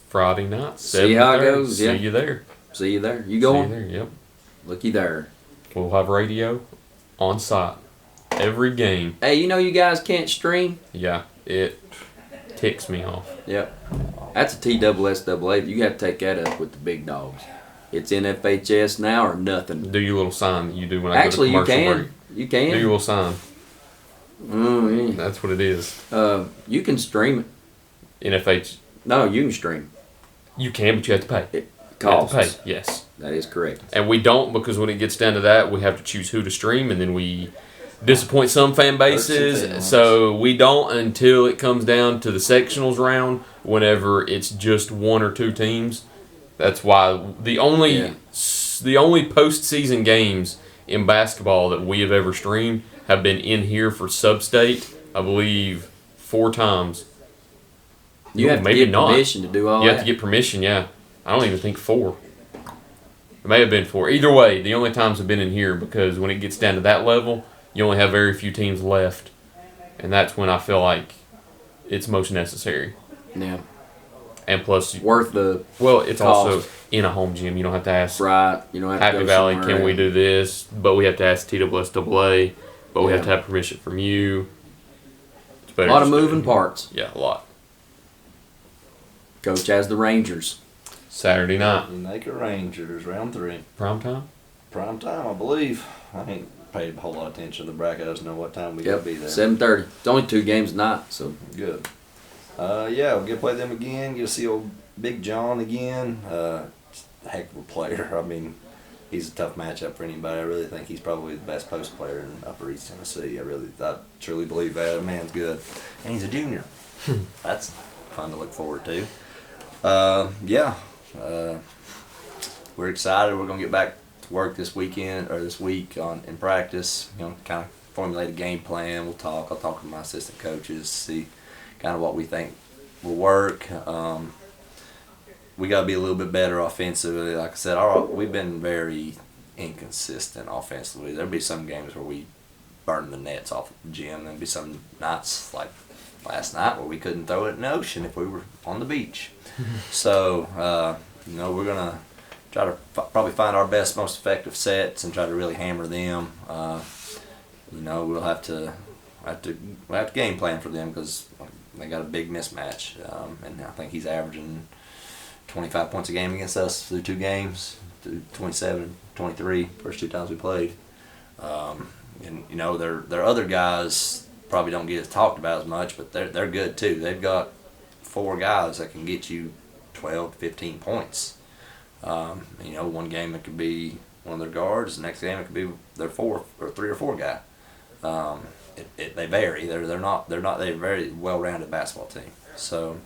Friday night. See how it 7:30. goes. See Yeah. you there. See you there. You See you going? there. Yep. Looky there. We'll have radio on site every game. Hey, you guys can't stream? Yeah, it ticks me off. Yep. That's a TSSAA. You got to take that up with the big dogs. It's NFHS now or nothing. Do your little sign that you do when I Actually, go you to commercial can. break. You Do your can. little sign. Oh, yeah. That's what it is. You can stream it. NFH. No, you can stream. You can, but you have to pay. It You have costs. to pay. Yes. That is correct. And we don't, because when it gets down to that, we have to choose who to stream, and then we disappoint some fan bases. fans. So we don't until it comes down to the sectionals round, whenever it's just one or two teams. That's why the only postseason games in basketball that we have ever streamed have been in here for sub-state, I believe, 4 times. You have to maybe get not. permission to do all You that. have to get permission, yeah. I don't even think 4. It may have been 4. Either way, the only times have been in here, because when it gets down to that level, you only have very few teams left. And that's when I feel like it's most necessary. Yeah. And plus, Worth the it's cost. also in a home gym. You don't have to ask right. You don't have to Happy go Valley, somewhere can we else. do this? But we have to ask TSSAA, but we Yeah. have to have permission from you. It's A better lot of just do it moving in here. parts. Yeah, a lot. Coach has the Rangers. Saturday night. Naked Rangers, round 3. Prime time? Prime time, I believe. I ain't paid a whole lot of attention to the bracket. I just know what time we Yep. gotta be there. 7:30. It's only 2 games a night, so Good. Yeah, we'll get to play them again. Get to see old Big John again. Heck of a player. I mean, he's a tough matchup for anybody. I really think he's probably the best post player in Upper East Tennessee. I truly believe that. The man's good. And he's a junior. That's fun to look forward to. We're excited. We're going to get back to work this week in practice. Kind of formulate a game plan. I'll talk to my assistant coaches, see kind of what we think will work. We got to be a little bit better offensively. Like I said, we've been very inconsistent offensively. There'll be some games where we burn the nets off the gym. There'll be some nights like last night where we couldn't throw it in the ocean if we were on the beach. So, we're going to try to probably find our best, most effective sets and try to really hammer them. We'll have to game plan for them because they got a big mismatch. And I think he's averaging 25 points a game against us through 2 games, through 27, 23, first 2 times we played. Their other guys probably don't get talked about as much, but they're good too. They've got 4 guys that can get you 12 to 15 points. One game it could be one of their guards, the next game it could be their 3 or 4 guy. They vary. They're a very well-rounded basketball team. So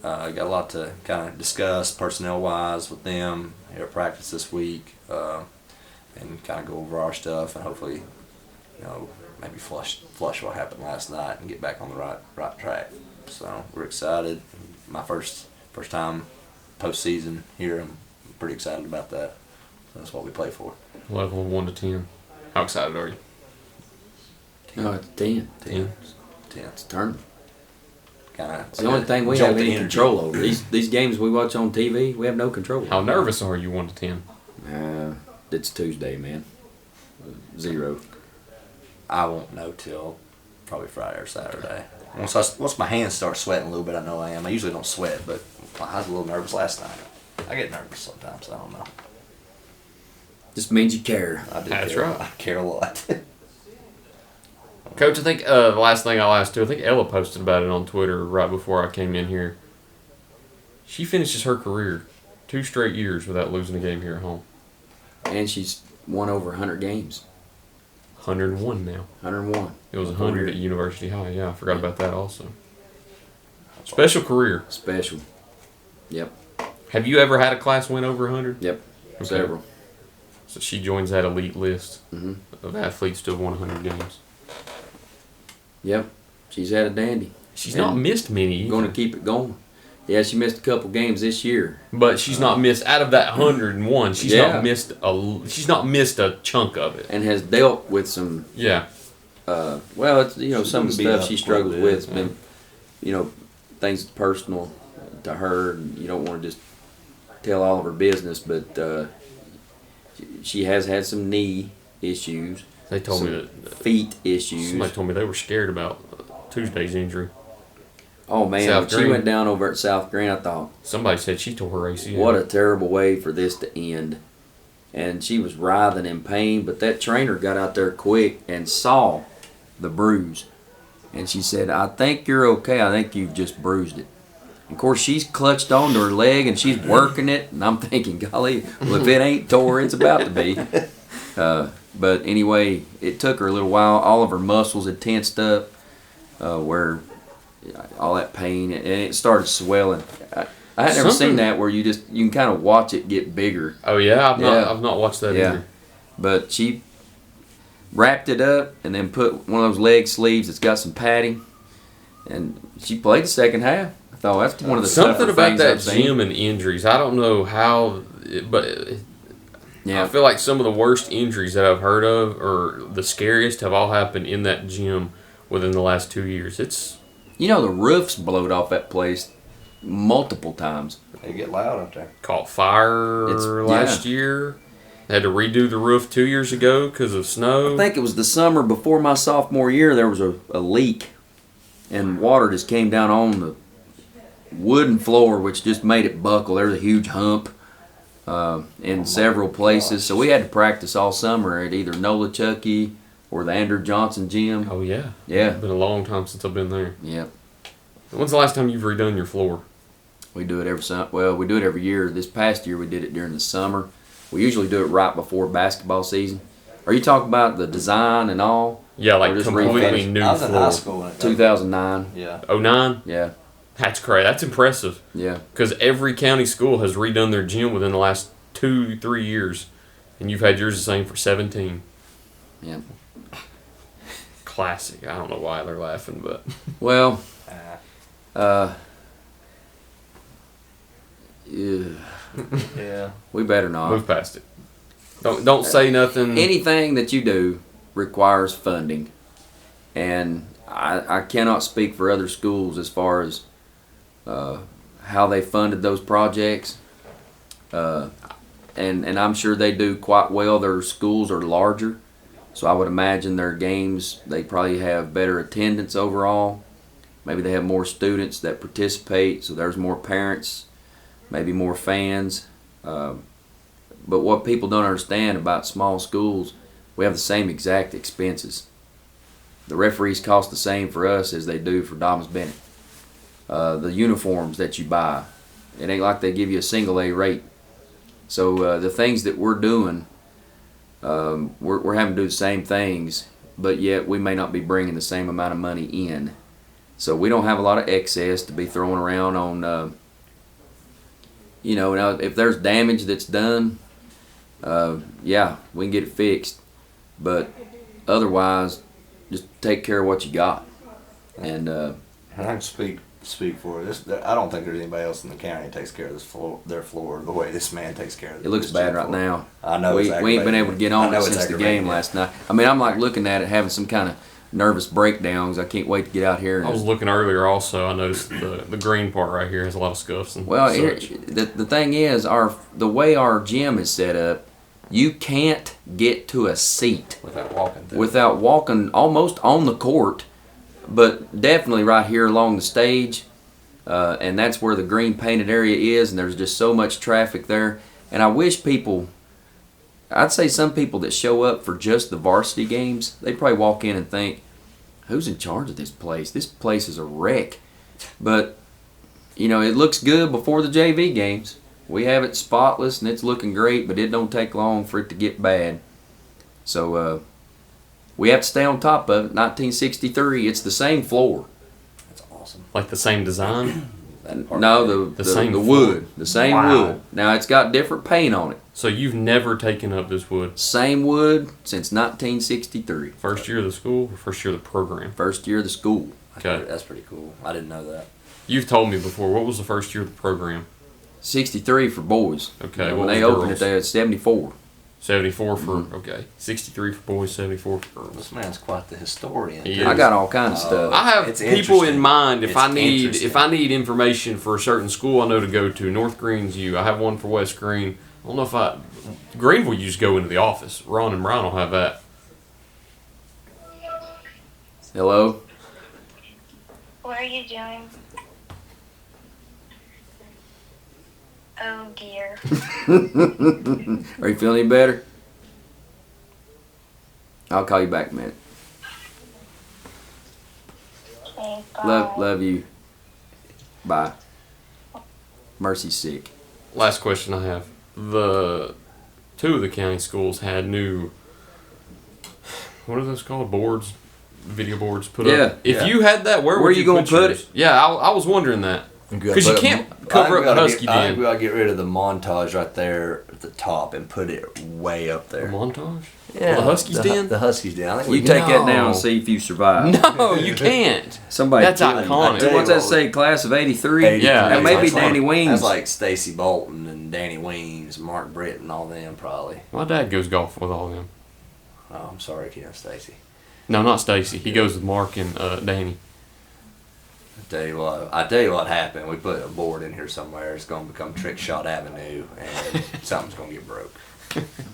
got a lot to kind of discuss personnel-wise with them here at practice this week, and kind of go over our stuff and hopefully, maybe flush what happened last night and get back on the right track. So we're excited. My first time postseason here. I'm pretty excited about that. That's what we play for. Level of 1 to 10. How excited are you? no, it's 10. 10. It's a tournament. Kinda It's the only thing we jolt have of any energy. control over. These games we watch on TV, we have no control over. How nervous are you 1 to 10? It's Tuesday, man. 0. I won't know till probably Friday or Saturday. Once my hands start sweating a little bit, I know I am. I usually don't sweat, but I was a little nervous last night. I get nervous sometimes. I don't know. Just means you care. I do That's care. right. I care a lot. Coach, I think the last thing I'll ask too, I think Ella posted about it on Twitter right before I came in here. She finishes her career 2 straight years without losing a game here at home. And she's won over 100 games. 101 now. 101. It was 100 at University High. Yeah, I forgot about that also. Special career. Special. Yep. Have you ever had a class win over 100? Yep. Okay. Several. So she joins that elite list Mhm. of athletes to have won 100 games. Yep. She's had a dandy. She's not missed many. Going to keep it going. Yeah, she missed a couple games this year. But she's not missed out of that 101. She's Yeah. not missed a chunk of it. And has dealt with some. Yeah. Well, it's some of the beat stuff up she quite a struggles bit, with. yeah. things personal to her, and you don't want to just tell all of her business, but she has had some knee issues. They told me that feet issues. Somebody told me they were scared about Tuesday's injury. Oh man, when she went down over at South Greene, I thought somebody said she tore her ACL. What a terrible way for this to end. And she was writhing in pain, but that trainer got out there quick and saw the bruise. And she said, "I think you're okay. I think you've just bruised it." And of course, she's clutched onto her leg and she's working it. And I'm thinking, golly, well, if it ain't tore, it's about to be. But anyway, it took her a little while. All of her muscles had tensed up, where all that pain, and it started swelling. I had never seen that where you can kind of watch it get bigger. Oh yeah, I've not watched that either. But she wrapped it up and then put one of those leg sleeves that's got some padding, and she played the second half. I thought that's one of the something about that I've seen. gym and injuries. I don't know how, but I feel like some of the worst injuries that I've heard of, or the scariest, have all happened in that gym within the last 2 years. It's the roofs blowed off that place multiple times. They get loud up there. Caught fire last year. They had to redo the roof 2 years ago because of snow. I think it was the summer before my sophomore year. There was a leak, and water just came down on the wooden floor, which just made it buckle. There was a huge hump in several places. So we had to practice all summer at either Nolichucky or the Andrew Johnson gym. Oh, yeah. Yeah. It's been a long time since I've been there. Yep. When's the last time you've redone your floor? We do it we do it every year. This past year we did it during the summer. We usually do it right before basketball season. Are you talking about the design and all? Yeah, like completely new floor. I was in high school when it 2009. Yeah. 09? Yeah. That's crazy. That's impressive. Yeah. Because every county school has redone their gym within the last 2-3 years, and you've had yours the same for 17. Yeah. Classic. I don't know why they're laughing, but well, yeah. We better not. Move past it. Don't say nothing. Anything that you do requires funding, and I cannot speak for other schools as far as how they funded those projects. And I'm sure they do quite well. Their schools are larger, so I would imagine their games, they probably have better attendance overall. Maybe they have more students that participate, so there's more parents, maybe more fans. But what people don't understand about small schools, we have the same exact expenses. The referees cost the same for us as they do for Dobbins Bennett. The uniforms that you buy, it ain't like they give you a single A rate. So the things that we're doing, we're having to do the same things, but yet we may not be bringing the same amount of money in. So we don't have a lot of excess to be throwing around on, now if there's damage that's done, yeah, we can get it fixed. But otherwise, just take care of what you got. And I can speak for this. I don't think there's anybody else in the county that takes care of their floor the way this man takes care of it. It looks bad right now. I know we ain't been able to get on it since the game last night. I mean, I'm like looking at it, having some kind of nervous breakdowns. I can't wait to get out here. I was looking earlier also. I noticed the green part right here has a lot of scuffs. And the thing is, the way our gym is set up, you can't get to a seat without walking almost on the court, but definitely right here along the stage, and that's where the green painted area is, and there's just so much traffic there. And I wish I'd say some people that show up for just the varsity games, they probably walk in and think, who's in charge of this place? This place is a wreck. But, it looks good before the JV games. We have it spotless and it's looking great, but it don't take long for it to get bad. So we have to stay on top of it. 1963, it's the same floor. That's awesome. Like the same design? No, the wood. The same wood. Now it's got different paint on it. So you've never taken up this wood? Same wood since 1963. First year of the school or first year of the program? First year of the school. Okay. That's pretty cool. I didn't know that. You've told me before. What was the first year of the program? 63 for boys. Okay. When they opened it, they had 74. 74 for 63 for boys, 74 for girls. This man's quite the historian. I got all kinds of stuff. I have It's people in interesting. mind if It's I need information for a certain school I know to go to. North Greene's U. I have one for West Greene. I don't know if Greenville, you just go into the office. Ron and Brian will have that. Hello? What are you doing? Oh dear. Are you feeling any better? I'll call you back in a minute. Okay, bye. Love you. Bye. Mercy's sick. Last question I have. Two of the county schools had new, what are those called? Boards? Video boards put up. If you had that, where would you gonna put it? Yeah, I was wondering that. Because you can't cover up the Husky I think Den. we gotta get rid of the montage right there at the top and put it way up there. The montage? Yeah, The Huskies Den? The Huskies Den. I think You take that down and see if you survive. No, you can't. Somebody. That's iconic. What's that say? Class of '83. 83. Yeah, That may be that's Danny Weems. That's like Stacy Bolton and Danny Weems, Mark Britt, and all them probably. My dad goes golf with all of them. Oh, I'm sorry, if you know Stacy. No, not Stacy. He goes with Mark and Danny. I tell you what happened. We put a board in here somewhere. It's gonna become Trick Shot Avenue, and something's gonna get broke.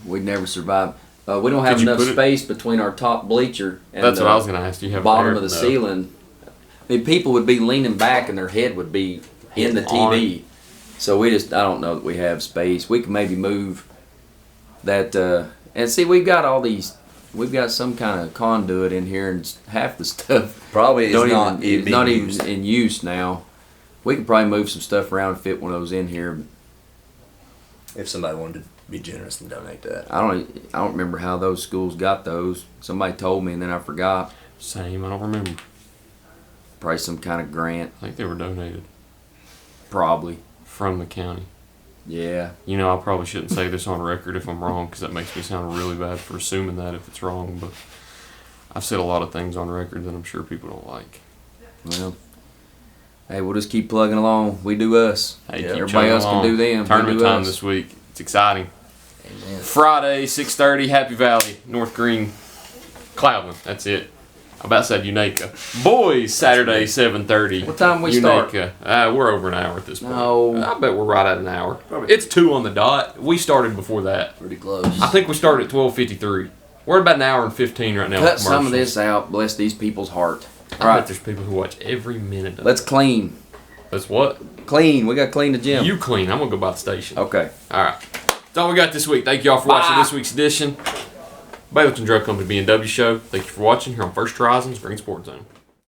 We'd never survive. We don't have Could you enough put it- space between our top bleacher and That's the what I was going to ask. Do you have bottom air? of the No. ceiling. I mean, people would be leaning back and their head would be in the TV. So I don't know that we have space. We can maybe move that. And see, we've got some kind of conduit in here, and half the stuff Probably don't is not even, being not used. even in use now. We could probably move some stuff around and fit one of those in here. If somebody wanted to be generous and donate that. I don't remember how those schools got those. Somebody told me and then I forgot. Same. I don't remember. Probably some kind of grant. I think they were donated Probably. from the county. Yeah. You know, I probably shouldn't say this on record if I'm wrong, because that makes me sound really bad for assuming that if it's wrong. But I've said a lot of things on record that I'm sure people don't like. Well, hey, we'll just keep plugging along. We do us. Hey, keep Everybody chugging else along. can do them. Tournament we do time us. this week. It's exciting. Amen. Friday, 6:30, Happy Valley, North Greene, Cloudland. That's it. I about said Unaka. Boys, Saturday, 7:30. What time we start? We're over an hour at this point. No. I bet we're right at an hour. It's 2 on the dot. We started before that. Pretty close. I think we started at 12:53. We're at about an hour and 15 right now. Cut with some of commercials. this out. Bless these people's heart. I bet there's people who watch every minute of Let's it. clean. Let's what? Clean. We got to clean the gym. You clean. I'm going to go by the station. Okay. All right. That's all we got this week. Thank you all for watching this week's edition. Baileyton Drug Company BNW show. Thank you for watching here on First Horizons Green Sports Zone.